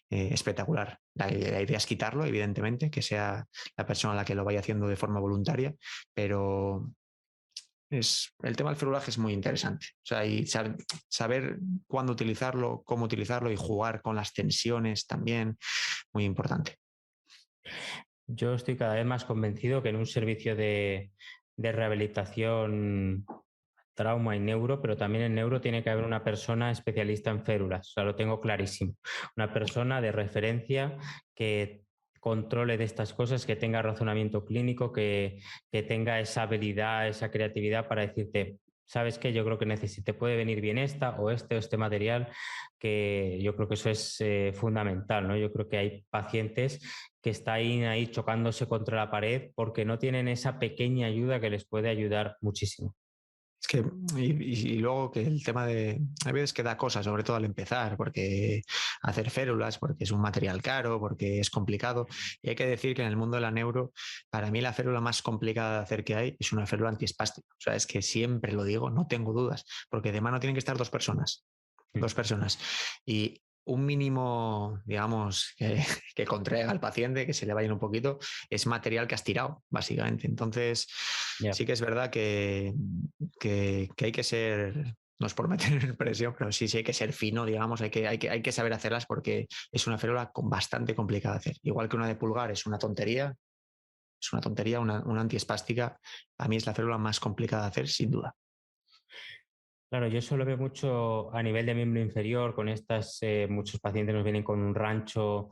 espectacular. La idea es quitarlo, evidentemente, que sea la persona la que lo vaya haciendo de forma voluntaria, pero el tema del ferulaje es muy interesante. O sea, y saber cuándo utilizarlo, cómo utilizarlo y jugar con las tensiones también, muy importante. Yo estoy cada vez más convencido que en un servicio de rehabilitación, trauma y neuro, pero también en neuro tiene que haber una persona especialista en férulas. O sea, lo tengo clarísimo. Una persona de referencia que controle de estas cosas, que tenga razonamiento clínico, que tenga esa habilidad, esa creatividad para decirte, ¿sabes qué? Yo creo que te puede venir bien esta o este material, que yo creo que eso es fundamental, ¿no? Yo creo que hay pacientes que están ahí chocándose contra la pared porque no tienen esa pequeña ayuda que les puede ayudar muchísimo. Es que, y luego que el tema de, hay veces que da cosas, sobre todo al empezar, porque hacer férulas, porque es un material caro, porque es complicado. Y hay que decir que en el mundo de la neuro, para mí la férula más complicada de hacer que hay es una férula antiespástica. O sea, es que siempre lo digo, no tengo dudas, porque de mano tienen que estar dos personas. Y un mínimo, digamos, que contraiga al paciente, que se le vayan un poquito, es material que has tirado, básicamente. Entonces, sí que es verdad que hay que ser, no es por meter en presión, pero sí hay que ser fino, digamos, hay que saber hacerlas porque es una férula bastante complicada de hacer. Igual que una de pulgar es una tontería, una antiespástica, a mí es la férula más complicada de hacer, sin duda. Claro, yo eso lo veo mucho a nivel de miembro inferior, con muchos pacientes nos vienen con un rancho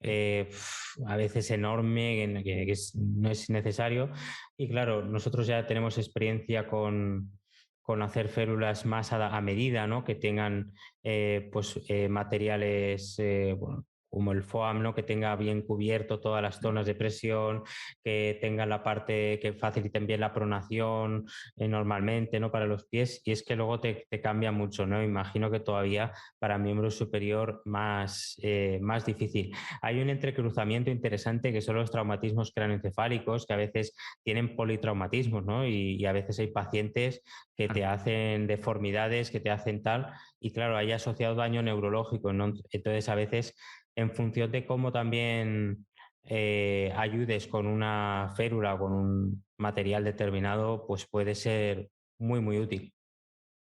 a veces enorme, que no es necesario. Y claro, nosotros ya tenemos experiencia con hacer férulas más a medida, ¿no? Que tengan materiales, bueno, como el FOAM, ¿no? Que tenga bien cubierto todas las zonas de presión, que tenga la parte que faciliten bien la pronación normalmente, ¿no? Para los pies, y es que luego te cambia mucho, ¿no? Imagino que todavía para miembro superior más difícil. Hay un entrecruzamiento interesante que son los traumatismos craneoencefálicos, que a veces tienen politraumatismos, ¿no? Y a veces hay pacientes que te hacen deformidades, que te hacen tal, y claro, hay asociado daño neurológico, ¿no? Entonces, a veces, en función de cómo también ayudes con una férula o con un material determinado, pues puede ser muy, muy útil.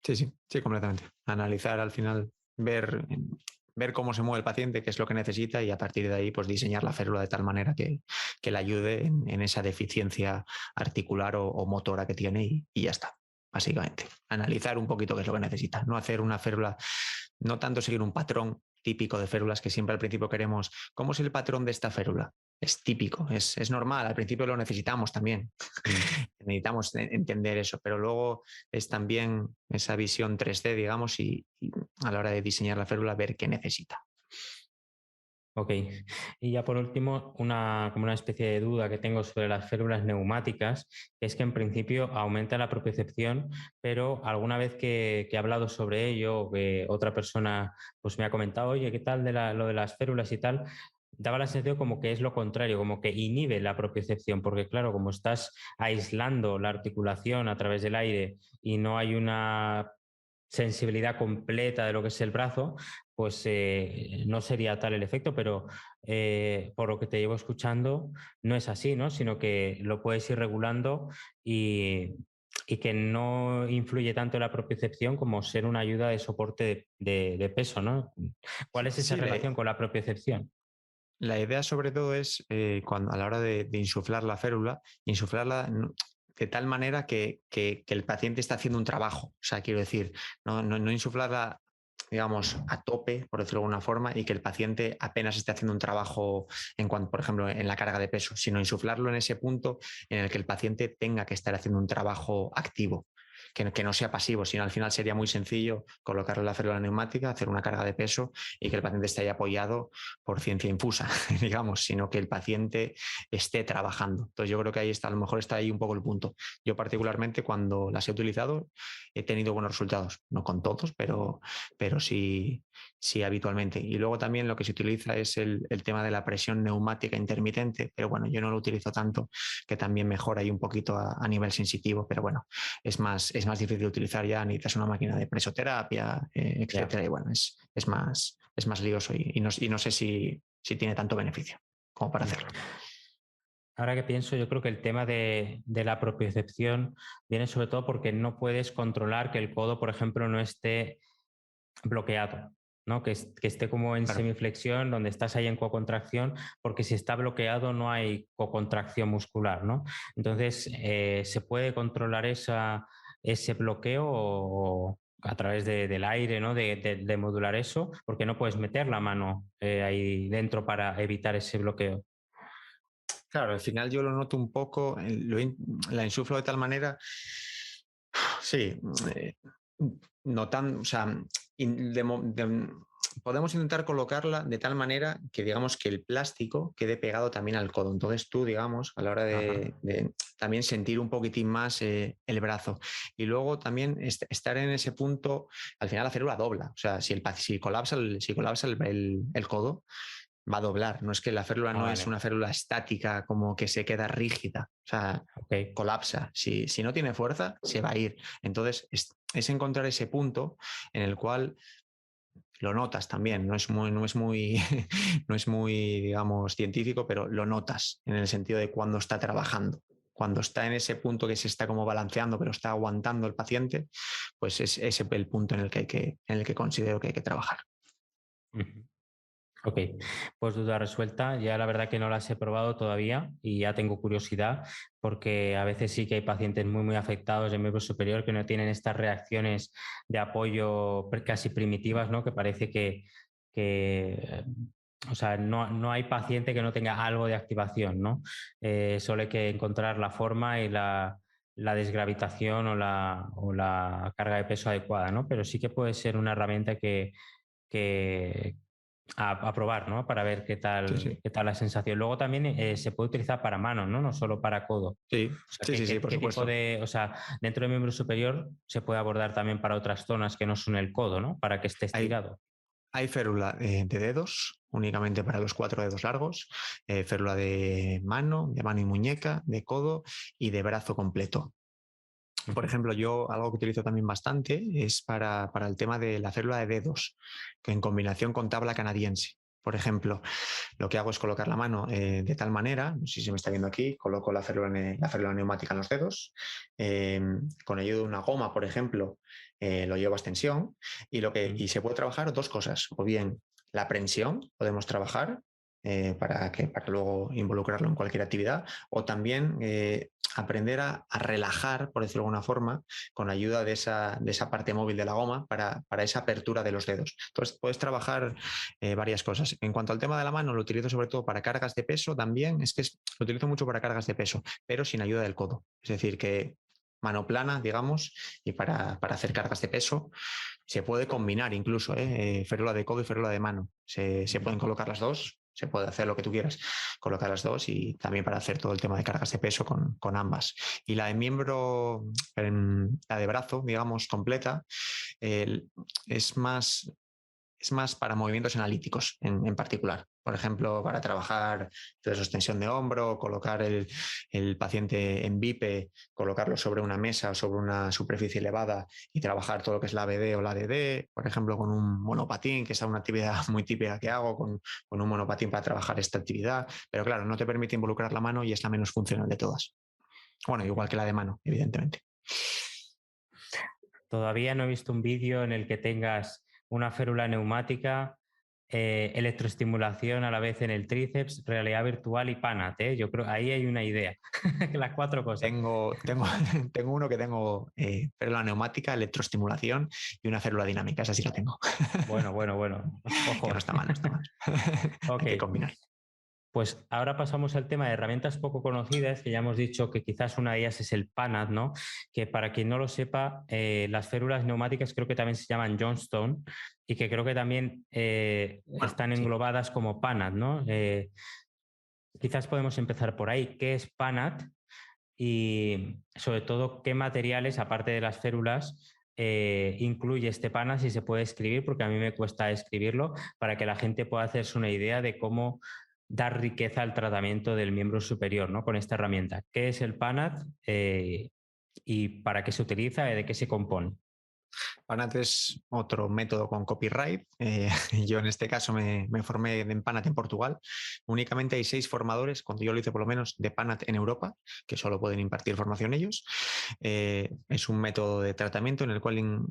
Sí, completamente. Analizar al final, ver cómo se mueve el paciente, qué es lo que necesita y a partir de ahí pues diseñar la férula de tal manera que le ayude en esa deficiencia articular o motora que tiene y ya está, básicamente. Analizar un poquito qué es lo que necesita, no hacer una férula, no tanto seguir un patrón típico de férulas que siempre al principio queremos, ¿cómo es el patrón de esta férula? Es típico, es normal, al principio lo necesitamos también. Necesitamos entender eso, pero luego es también esa visión 3D, digamos, y a la hora de diseñar la férula ver qué necesita. Ok. Y ya por último, como una especie de duda que tengo sobre las férulas neumáticas, es que en principio aumenta la propiocepción, pero alguna vez que he hablado sobre ello, que otra persona pues me ha comentado, oye, ¿qué tal lo de las férulas y tal? Daba la sensación como que es lo contrario, como que inhibe la propiocepción, porque claro, como estás aislando la articulación a través del aire y no hay una sensibilidad completa de lo que es el brazo, pues no sería tal el efecto, pero por lo que te llevo escuchando no es así, ¿no? Sino que lo puedes ir regulando y que no influye tanto en la propiocepción como ser una ayuda de soporte de peso, ¿no? ¿Cuál es esa relación con la propiocepción? La idea sobre todo es cuando a la hora de insuflar la férula, insuflarla de tal manera que el paciente está haciendo un trabajo. O sea, quiero decir, no insuflarla, digamos, a tope, por decirlo de alguna forma, y que el paciente apenas esté haciendo un trabajo en cuanto, por ejemplo, en la carga de peso, sino insuflarlo en ese punto en el que el paciente tenga que estar haciendo un trabajo activo. Que no sea pasivo, sino al final sería muy sencillo colocarle la férula neumática, hacer una carga de peso y que el paciente esté ahí apoyado por ciencia infusa, digamos, sino que el paciente esté trabajando. Entonces yo creo que ahí está, a lo mejor está ahí un poco el punto. Yo particularmente cuando las he utilizado he tenido buenos resultados, no con todos, pero sí habitualmente. Y luego también lo que se utiliza es el tema de la presión neumática intermitente, pero bueno, yo no lo utilizo tanto, que también mejora ahí un poquito a nivel sensitivo, pero bueno, es más difícil de utilizar ya, necesitas una máquina de presoterapia, etcétera, y bueno, es más lioso y no sé si tiene tanto beneficio como para hacerlo. ahora que pienso, yo creo que el tema de la propiocepción viene sobre todo porque no puedes controlar que el codo, por ejemplo, no esté bloqueado, ¿no? Que esté como en Claro. semiflexión, donde estás ahí en cocontracción, porque si está bloqueado no hay cocontracción muscular, ¿no? Entonces, ¿se puede controlar ese bloqueo o a través del aire, ¿no? De modular eso, porque no puedes meter la mano ahí dentro para evitar ese bloqueo. Claro, al final yo lo noto un poco, la insuflo de tal manera, sí, o sea, podemos intentar colocarla de tal manera que digamos que el plástico quede pegado también al codo. Entonces tú, digamos, a la hora Ajá. de también sentir un poquitín más el brazo. Y luego también estar en ese punto, al final la célula dobla. O sea, si colapsa el codo, va a doblar. No es que la férula Ah, no es vale. una férula estática como que se queda rígida. O sea, Ok. colapsa. Si no tiene fuerza, se va a ir. Entonces, es encontrar ese punto en el cual lo notas también. No es muy, digamos, científico, pero lo notas en el sentido de cuando está trabajando. Cuando está en ese punto que se está como balanceando, pero está aguantando el paciente, pues es ese el punto en el que considero que hay que trabajar. Ujú. Ok, pues duda resuelta. Ya la verdad que no las he probado todavía y ya tengo curiosidad porque a veces sí que hay pacientes muy afectados del miembro superior que no tienen estas reacciones de apoyo casi primitivas, ¿no? Que parece que, o sea, no hay paciente que no tenga algo de activación, ¿no? Solo hay que encontrar la forma y la desgravitación o la carga de peso adecuada, ¿no? Pero sí que puede ser una herramienta que, a probar, ¿no? Para ver Sí, sí. qué tal la sensación. Luego también se puede utilizar para manos, ¿no? No solo para codo. Sí, O sea, sí, sí, sí, por qué tipo supuesto. o sea, dentro del miembro superior se puede abordar también para otras zonas que no son el codo, ¿no? Para que esté Hay, estirado. Hay férula de dedos, únicamente para los 4 dedos largos, férula de mano y muñeca, de codo y de brazo completo. Por Ujú. ejemplo, yo algo que utilizo también bastante es para el tema de la férula de dedos, que en combinación con tabla canadiense. Por ejemplo, lo que hago es colocar la mano de tal manera, no sé si se me está viendo aquí, coloco la férula neumática en los dedos, con ayuda de una goma, por ejemplo, lo llevo a extensión Mm. y se puede trabajar dos cosas, o bien la prensión, podemos trabajar para luego involucrarlo en cualquier actividad, o también aprender a relajar, por decirlo de alguna forma, con ayuda de esa parte móvil de la goma para esa apertura de los dedos. Entonces, puedes trabajar varias cosas. En cuanto al tema de la mano, lo utilizo sobre todo para cargas de peso también. Lo utilizo mucho para cargas de peso, pero sin ayuda del codo. Es decir, que mano plana, digamos, y para hacer cargas de peso se puede combinar incluso, férula de codo y férula de mano. Se pueden colocar las dos, se puede hacer lo que tú quieras, colocar las dos y también para hacer todo el tema de cargas de peso con ambas. Y la de miembro, la de brazo, digamos, completa, eh, es más es más para movimientos analíticos en particular. Por ejemplo, para trabajar de sostensión de hombro, colocar el paciente en bipe, colocarlo sobre una mesa o sobre una superficie elevada y trabajar todo lo que es la ABD o la ADD, por ejemplo, con un monopatín, que es una actividad muy típica que hago, con un monopatín para trabajar esta actividad. Pero claro, no te permite involucrar la mano y es la menos funcional de todas. Bueno, igual que la de mano, evidentemente. Todavía no he visto un vídeo en el que tengas una férula neumática, electroestimulación a la vez en el tríceps, realidad virtual y PANAT, ¿eh? Yo creo ahí hay una idea, las cuatro cosas. Tengo uno que tengo férula neumática, electroestimulación y una férula dinámica. Esa sí la tengo. Bueno. Que Ojo. no está mal, no está mal. Ok, Hay que combinar. pues ahora pasamos al tema de herramientas poco conocidas, que ya hemos dicho que quizás una de ellas es el PANAT, ¿no? Que para quien no lo sepa, las férulas neumáticas creo que también se llaman Johnstone y que creo que también Bueno, están sí. englobadas como PANAT, ¿no? Quizás podemos empezar por ahí. ¿Qué es PANAT? Y sobre todo, ¿qué materiales, aparte de las férulas, incluye este PANAT si se puede escribir? Porque a mí me cuesta escribirlo, para que la gente pueda hacerse una idea de cómo dar riqueza al tratamiento del miembro superior, ¿no? Con esta herramienta. ¿Qué es el PANAT y para qué se utiliza y de qué se compone? Panat es otro método con copyright. Yo en este caso me formé en Panat en Portugal. Únicamente hay 6 formadores, cuando yo lo hice por lo menos, de Panat en Europa, que solo pueden impartir formación ellos. Es un método de tratamiento en el cual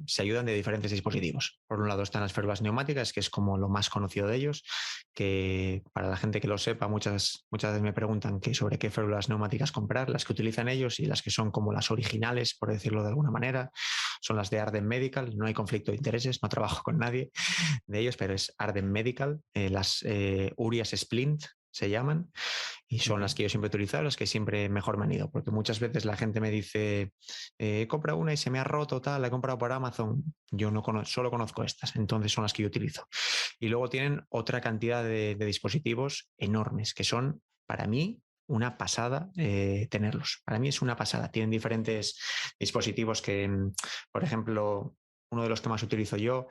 se ayudan de diferentes dispositivos. Por un lado están las férulas neumáticas, que es como lo más conocido de ellos, que para la gente que lo sepa, muchas veces me preguntan sobre qué férulas neumáticas comprar, las que utilizan ellos y las que son como las originales, por decirlo de alguna manera, son las de Arden Medical. No hay conflicto de intereses, no trabajo con nadie de ellos, pero es Arden Medical. Las Urias Splint se llaman y son las que yo siempre he utilizado, las que siempre mejor me han ido, porque muchas veces la gente me dice, he comprado una y se me ha roto, tal, la he comprado por Amazon. Yo no solo conozco estas, entonces son las que yo utilizo. Y luego tienen otra cantidad de dispositivos enormes, que son, para mí, una pasada tenerlos. Para mí es una pasada. Tienen diferentes dispositivos que, por ejemplo, uno de los que más utilizo yo,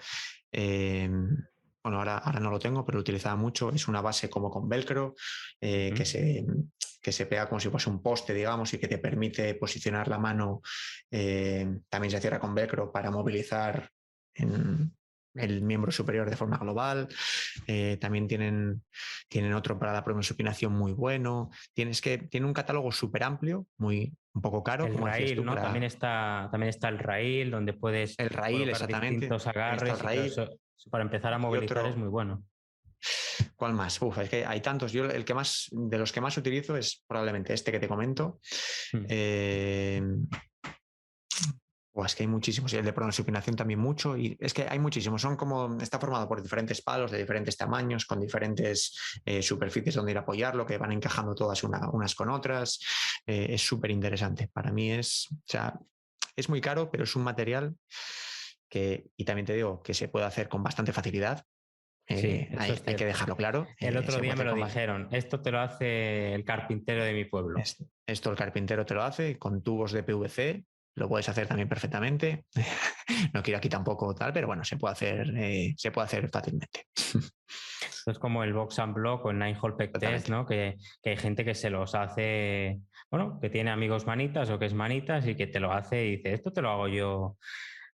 bueno, ahora no lo tengo, pero lo utilizaba mucho, es una base como con velcro, que se pega como si fuese un poste, digamos, y que te permite posicionar la mano. También se cierra con velcro para movilizar el miembro superior de forma global. También tienen otro para la supinación muy bueno. Tiene un catálogo súper amplio, un poco caro, El como decías rail, tú. ¿no? También está el rail, donde puedes El rail, colocar exactamente. distintos Está el agarres y todo rail. eso. Para empezar a movilizar es muy bueno. ¿Cuál más? Es que hay tantos. Yo de los que más utilizo es probablemente este que te comento. Es que hay muchísimos, y el de pronosupinación también mucho, y es que hay muchísimos, está formado por diferentes palos de diferentes tamaños, con diferentes superficies donde ir a apoyarlo, que van encajando todas unas con otras. Es súper interesante. Para mí es muy caro, pero es un material y también te digo, que se puede hacer con bastante facilidad. Sí, eso es hay que cierto. dejarlo claro. El otro día me lo dijeron, esto te lo hace el carpintero de mi pueblo. Esto el carpintero te lo hace con tubos de PVC, lo puedes hacer también perfectamente. No quiero aquí tampoco tal, pero bueno, se puede hacer fácilmente. Es como el Box and Block o el 9-hole Peg Test, ¿no? Que hay gente que se los hace, bueno, que tiene amigos manitas o que es manitas y que te lo hace y dice, esto te lo hago yo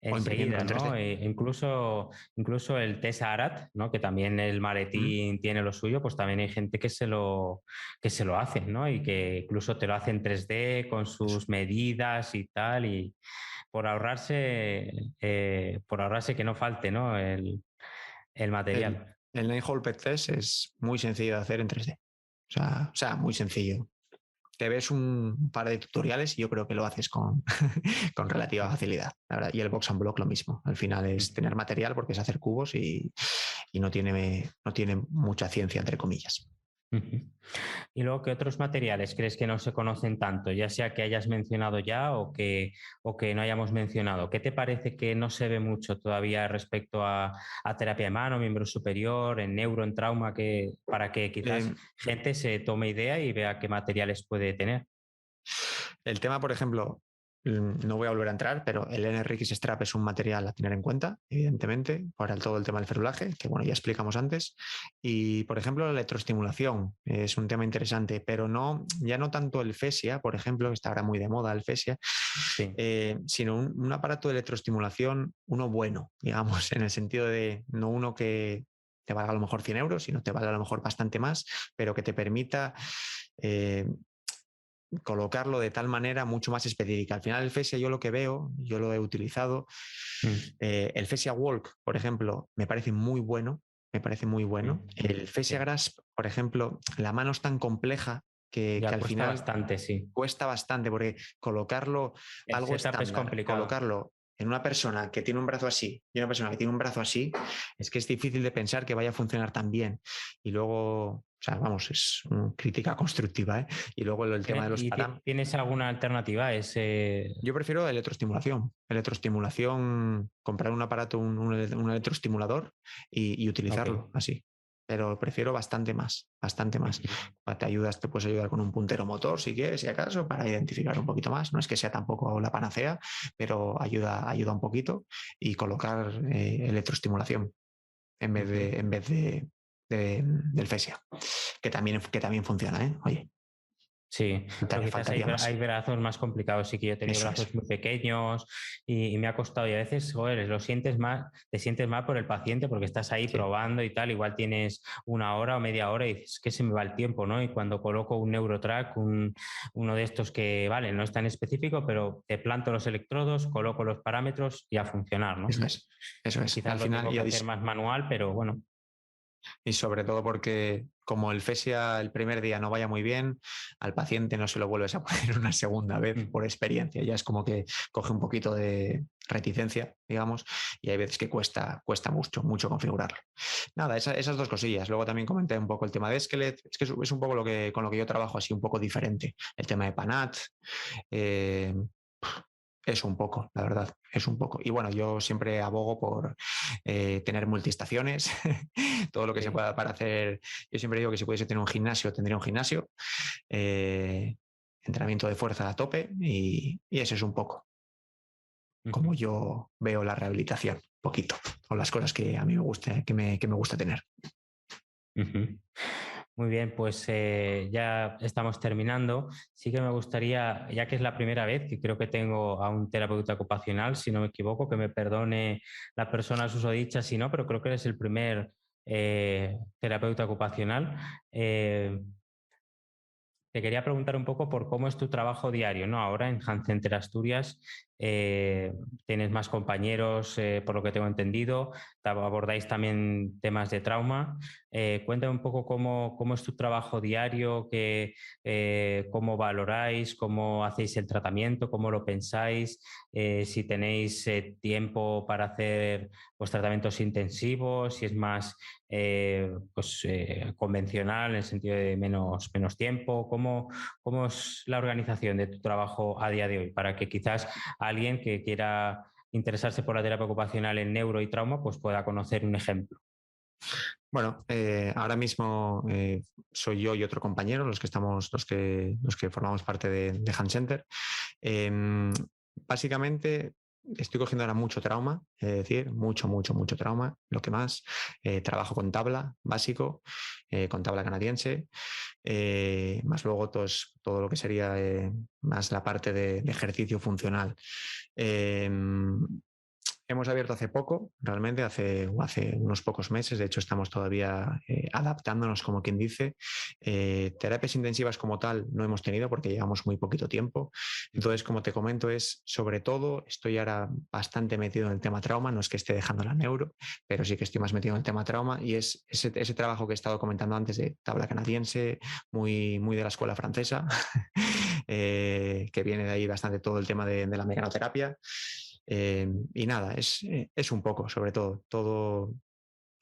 enseguida, ¿no? Incluso el Tesseract, ¿no? Que también el maletín tiene lo suyo, pues también hay gente que se lo hace, ¿no? Y que incluso te lo hace en 3D con sus medidas y tal, y por ahorrarse que no falte, ¿no? El material. El 9-hole Peg Test es muy sencillo de hacer en 3D. O sea, muy sencillo. Te ves un par de tutoriales y yo creo que lo haces con relativa facilidad. La verdad. Y el Box and Block lo mismo. Al final es tener material porque es hacer cubos y no tiene mucha ciencia, entre comillas. Y luego, ¿qué otros materiales crees que no se conocen tanto? Ya sea que hayas mencionado ya o que no hayamos mencionado. ¿Qué te parece que no se ve mucho todavía respecto a terapia de mano, miembro superior, en neuro, en trauma, para que quizás gente se tome idea y vea qué materiales puede tener? El tema, por ejemplo, no voy a volver a entrar, pero el NRX Strap es un material a tener en cuenta, evidentemente, para todo el tema del ferulaje, que bueno, ya explicamos antes. Y, por ejemplo, la electroestimulación es un tema interesante, pero ya no tanto el FESIA, por ejemplo, que está ahora muy de moda el FESIA, sí. Sino un aparato de electroestimulación, uno bueno, digamos, en el sentido de no uno que te valga a lo mejor 100 euros, sino te valga a lo mejor bastante más, pero que te permita colocarlo de tal manera mucho más específica. Al final el FESIA yo lo he utilizado. El FESIA Walk, por ejemplo, me parece muy bueno. El FESIA Grasp, por ejemplo, la mano es tan compleja que al final cuesta bastante, porque colocarlo algo estándar, es complicado. Colocarlo en una persona que tiene un brazo así y una persona que tiene un brazo así, es que es difícil de pensar que vaya a funcionar tan bien. Y luego, es una crítica constructiva, ¿eh? Y luego el tema de los parámetros. ¿Tienes alguna alternativa? Yo prefiero electroestimulación. Comprar un aparato, un electroestimulador y utilizarlo así. Pero prefiero bastante más. Te puedes ayudar con un puntero motor si quieres, si acaso, para identificar un poquito más. No es que sea tampoco la panacea, pero ayuda un poquito. Y colocar electroestimulación en vez del FESIA, que también funciona, ¿eh? Oye. Sí, pero quizás hay, faltaría más. hay brazos más complicados. Sí que yo he tenido Eso brazos es. muy pequeños y me ha costado. Y a veces, joder, te sientes mal por el paciente porque estás ahí Sí, probando y tal. Igual tienes una hora o media hora y dices que se me va el tiempo, ¿no? Y cuando coloco un NeuroTrack, uno de estos que, vale, no es tan específico, pero te planto los electrodos, coloco los parámetros y a funcionar, ¿no? eso es. Eso Que es. quizás Al lo final, tengo que hacer más manual, pero bueno. y sobre todo porque como el FESIA el primer día no vaya muy bien, al paciente no se lo vuelves a poner una segunda vez por experiencia. Ya es como que coge un poquito de reticencia, digamos, y hay veces que cuesta mucho configurarlo. Nada, esas dos cosillas. Luego también comenté un poco el tema de Skelet. Es que es un poco con lo que yo trabajo así un poco diferente. El tema de PANAT. Eh, es un poco, la verdad, es un poco. Y bueno, yo siempre abogo por tener multiestaciones, todo lo que se Sí. pueda para hacer. Yo siempre digo que si pudiese tener un gimnasio, tendría un gimnasio, eh, entrenamiento de fuerza a tope y eso es un poco como yo veo la rehabilitación, un poquito, o las cosas que a mí me gusta, que me gusta tener. Muy bien, pues ya estamos terminando. Sí que me gustaría, ya que es la primera vez que creo que tengo a un terapeuta ocupacional, si no me equivoco, que me perdone la persona susodicha, si no, pero creo que eres el primer terapeuta ocupacional. Te quería preguntar un poco por cómo es tu trabajo diario, ¿no? Ahora en Hand Center Asturias tienes más compañeros, por lo que tengo entendido, abordáis también temas de trauma. Cuéntame un poco cómo es tu trabajo diario, cómo valoráis, cómo hacéis el tratamiento, cómo lo pensáis, si tenéis tiempo para hacer pues, tratamientos intensivos, si es más convencional en el sentido de menos tiempo. ¿Cómo es la organización de tu trabajo a día de hoy? Para que quizás alguien que quiera interesarse por la terapia ocupacional en neuro y trauma pues pueda conocer un ejemplo. Bueno, ahora mismo soy yo y otro compañero los que formamos parte de Hand Center. Básicamente estoy cogiendo ahora mucho trauma, es decir, mucho trauma, lo que más. Trabajo con tabla básico, con tabla canadiense, más luego todo lo que sería más la parte de ejercicio funcional. Hemos abierto hace poco, realmente, hace unos pocos meses. De hecho, estamos todavía adaptándonos, como quien dice. Terapias intensivas como tal no hemos tenido porque llevamos muy poquito tiempo. Entonces, como te comento, sobre todo, estoy ahora bastante metido en el tema trauma. No es que esté dejando la neuro, pero sí que estoy más metido en el tema trauma. Y es ese trabajo que he estado comentando antes de tabla canadiense, muy de la escuela francesa, que viene de ahí bastante todo el tema de la mecanoterapia. Y nada, es un poco, sobre todo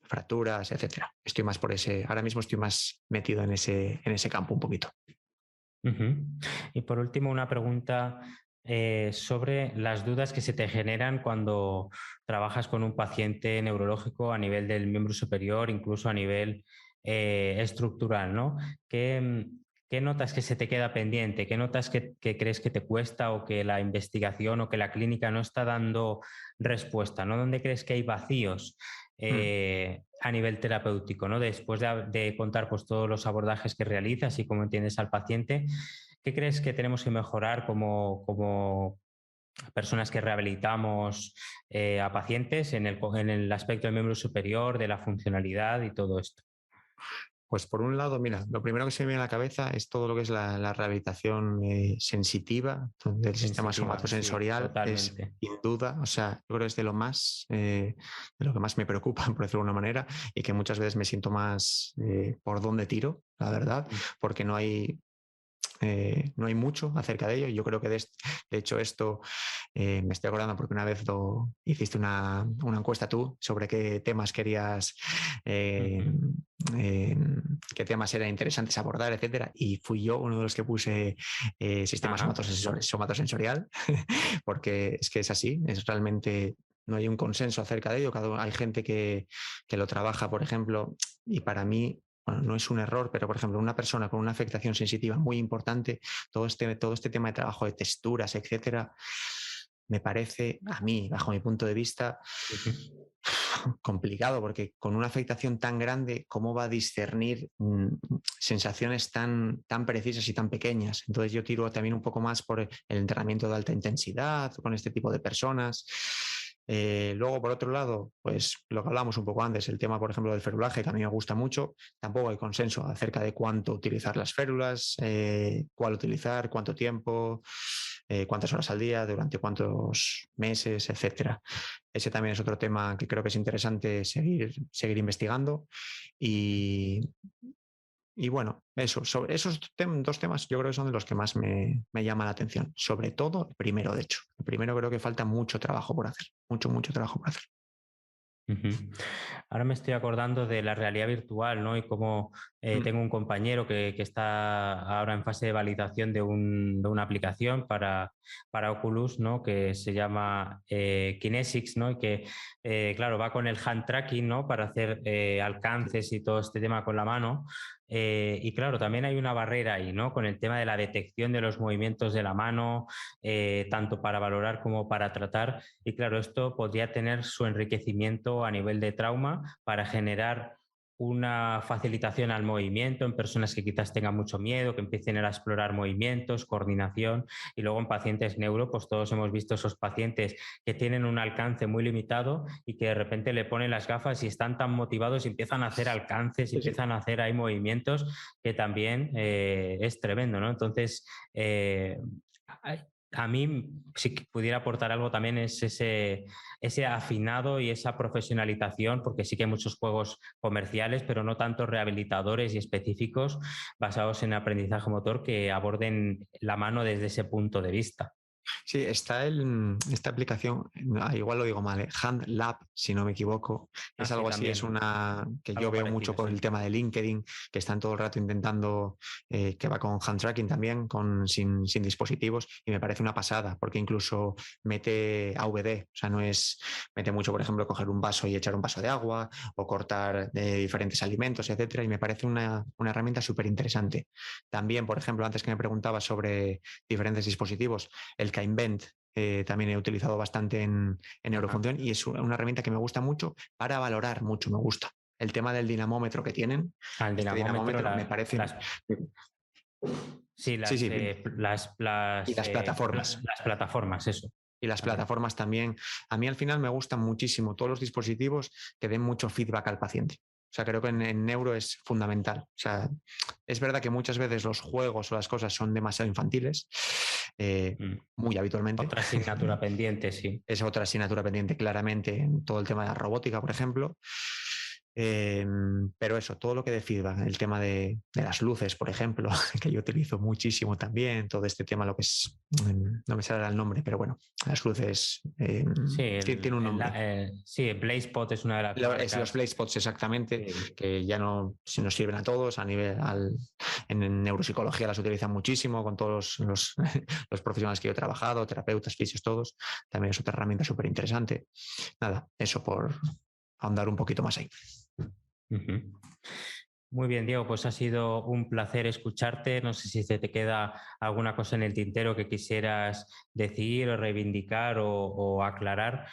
fracturas, etcétera. Estoy más ahora mismo estoy más metido en ese campo un poquito. Y por último, una pregunta sobre las dudas que se te generan cuando trabajas con un paciente neurológico a nivel del miembro superior, incluso a nivel estructural, ¿no? ¿Qué notas que se te queda pendiente? ¿Qué notas que crees que te cuesta o que la investigación o que la clínica no está dando respuesta, ¿no? ¿Dónde crees que hay vacíos a nivel terapéutico, ¿no? Después de contar pues, todos los abordajes que realizas y cómo entiendes al paciente, ¿qué crees que tenemos que mejorar como personas que rehabilitamos a pacientes en el aspecto del miembro superior, de la funcionalidad y todo esto? Pues por un lado, mira, lo primero que se me viene a la cabeza es todo lo que es la rehabilitación sensitiva del sistema Sensitiva, sí, somatosensorial. Es totalmente. sin duda, o sea, yo creo que es de lo que más me preocupa, por decirlo de una manera, y que muchas veces me siento más por dónde tiro, la verdad, porque no hay mucho acerca de ello. Yo creo que de hecho esto me estoy acordando porque una vez hiciste una encuesta tú sobre qué temas querías, qué temas eran interesantes abordar, etcétera. Y fui yo uno de los que puse sistema somatosensorial, porque es que es así, es realmente... No hay un consenso acerca de ello. Hay gente que lo trabaja, por ejemplo, y para mí bueno, no es un error, pero por ejemplo, una persona con una afectación sensitiva muy importante, todo este tema de trabajo de texturas, etcétera, me parece, a mí, bajo mi punto de vista, complicado, porque con una afectación tan grande, ¿cómo va a discernir sensaciones tan precisas y tan pequeñas? Entonces yo tiro también un poco más por el entrenamiento de alta intensidad con este tipo de personas. Luego, por otro lado, pues lo que hablamos un poco antes, el tema, por ejemplo, del ferulaje, que a mí me gusta mucho. Tampoco hay consenso acerca de cuánto utilizar las férulas, cuál utilizar, cuánto tiempo, cuántas horas al día, durante cuántos meses, etcétera. Ese también es otro tema que creo que es interesante seguir investigando. Y bueno, eso, sobre esos dos temas yo creo que son de los que más me llama la atención. Sobre todo el primero, de hecho. El primero creo que falta mucho trabajo por hacer. Mucho trabajo por hacer. Ahora me estoy acordando de la realidad virtual, ¿no? Y cómo tengo un compañero que está ahora en fase de validación de una aplicación para Oculus, ¿no? Que se llama Kinesics, ¿no? Y que, claro, va con el hand tracking, ¿no? Para hacer alcances y todo este tema con la mano. Y claro, también hay una barrera ahí, ¿no? Con el tema de la detección de los movimientos de la mano, tanto para valorar como para tratar. Y claro, esto podría tener su enriquecimiento a nivel de trauma para generar una facilitación al movimiento en personas que quizás tengan mucho miedo, que empiecen a explorar movimientos, coordinación, y luego en pacientes neuro, pues todos hemos visto esos pacientes que tienen un alcance muy limitado y que de repente le ponen las gafas y están tan motivados y empiezan a hacer alcances y empiezan a hacer ahí movimientos que también es tremendo, ¿no? Entonces, a mí, si pudiera aportar algo también es ese afinado y esa profesionalización, porque sí que hay muchos juegos comerciales, pero no tanto rehabilitadores y específicos basados en aprendizaje motor que aborden la mano desde ese punto de vista. Sí, está esta aplicación, igual lo digo mal, Hand Lab, si no me equivoco. Es algo así, es una que yo veo mucho por el tema de LinkedIn, que están todo el rato intentando, que va con hand tracking también, sin dispositivos, y me parece una pasada, porque incluso mete AVD, o sea, mete mucho, por ejemplo, coger un vaso y echar un vaso de agua, o cortar diferentes alimentos, etcétera, y me parece una herramienta súper interesante. También, por ejemplo, antes que me preguntabas sobre diferentes dispositivos, el K-Invent también he utilizado bastante en neurofunción y es una herramienta que me gusta mucho para valorar mucho, me gusta. El tema del dinamómetro que tienen, el dinamómetro me parece... Sí, las plataformas. Las plataformas, eso. Y las plataformas también. A mí al final me gustan muchísimo todos los dispositivos que den mucho feedback al paciente. O sea, creo que en neuro es fundamental. O sea, es verdad que muchas veces los juegos o las cosas son demasiado infantiles, muy habitualmente. Otra asignatura pendiente, sí. Es otra asignatura pendiente, claramente, en todo el tema de la robótica, por ejemplo. Pero eso, todo lo que dé feedback, el tema de las luces, por ejemplo, que yo utilizo muchísimo también, todo este tema, lo que es, no me sale el nombre, pero bueno, las luces tiene un nombre. Sí, BlazeSpot es una de las los BlazeSpots, exactamente, sí, que ya no nos sirven a todos, en neuropsicología las utilizan muchísimo con todos los profesionales que yo he trabajado, terapeutas, fisios, todos, también es otra herramienta súper interesante. Nada, eso por ahondar un poquito más ahí. Muy bien, Diego, pues ha sido un placer escucharte. No sé si se te queda alguna cosa en el tintero que quisieras decir o reivindicar o aclarar.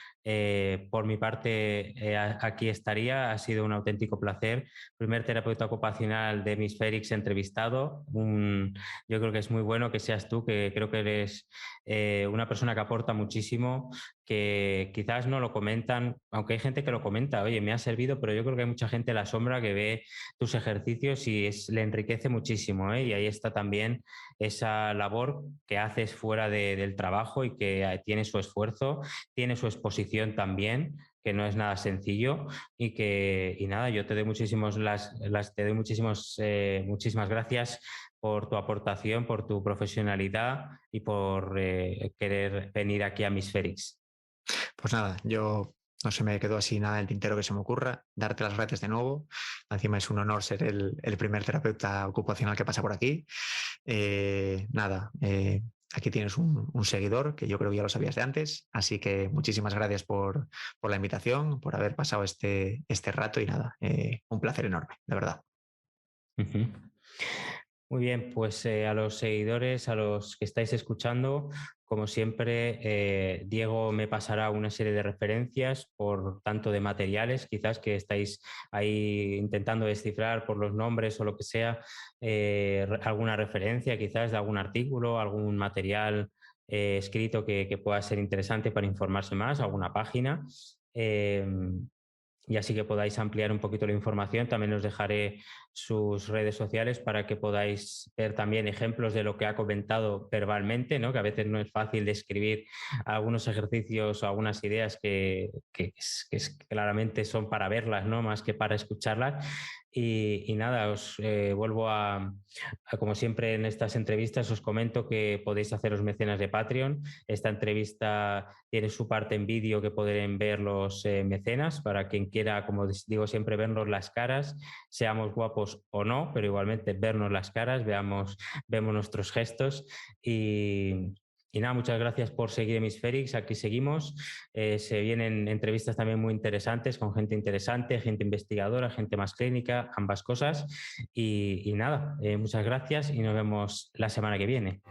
Por mi parte, aquí estaría. Ha sido un auténtico placer. Primer terapeuta ocupacional de Hemisferix entrevistado. Yo creo que es muy bueno que seas tú, que creo que eres una persona que aporta muchísimo, que quizás no lo comentan, aunque hay gente que lo comenta, oye, me ha servido, pero yo creo que hay mucha gente en la sombra que ve tus ejercicios y le enriquece muchísimo, ¿eh? Y ahí está también esa labor que haces fuera del trabajo y que tiene su esfuerzo, tiene su exposición también, que no es nada sencillo y nada, yo te doy muchísimas gracias por tu aportación, por tu profesionalidad y por querer venir aquí a Hemisferix. Pues nada, yo no se me quedó así nada en el tintero que se me ocurra. Darte las gracias de nuevo. Encima es un honor ser el primer terapeuta ocupacional que pasa por aquí. Aquí tienes un seguidor que yo creo que ya lo sabías de antes. Así que muchísimas gracias por la invitación, por haber pasado este rato y nada, un placer enorme, de verdad. Muy bien, pues a los seguidores, a los que estáis escuchando, como siempre, Diego me pasará una serie de referencias por tanto de materiales, quizás que estáis ahí intentando descifrar por los nombres o lo que sea, alguna referencia quizás de algún artículo, algún material escrito que pueda ser interesante para informarse más, alguna página. Y así que podáis ampliar un poquito la información. También os dejaré sus redes sociales para que podáis ver también ejemplos de lo que ha comentado verbalmente, ¿no? Que a veces no es fácil describir algunos ejercicios o algunas ideas que claramente son para verlas, ¿no? Más que para escucharlas. Y nada, os vuelvo como siempre en estas entrevistas, os comento que podéis haceros mecenas de Patreon. Esta entrevista tiene su parte en vídeo que podrán ver los mecenas para quien quiera, como digo siempre, vernos las caras, seamos guapos o no, pero igualmente vernos las caras, vemos nuestros gestos y nada, muchas gracias por seguir Hemispherics, aquí seguimos. Se vienen entrevistas también muy interesantes con gente interesante, gente investigadora, gente más clínica, ambas cosas. Y nada, muchas gracias y nos vemos la semana que viene.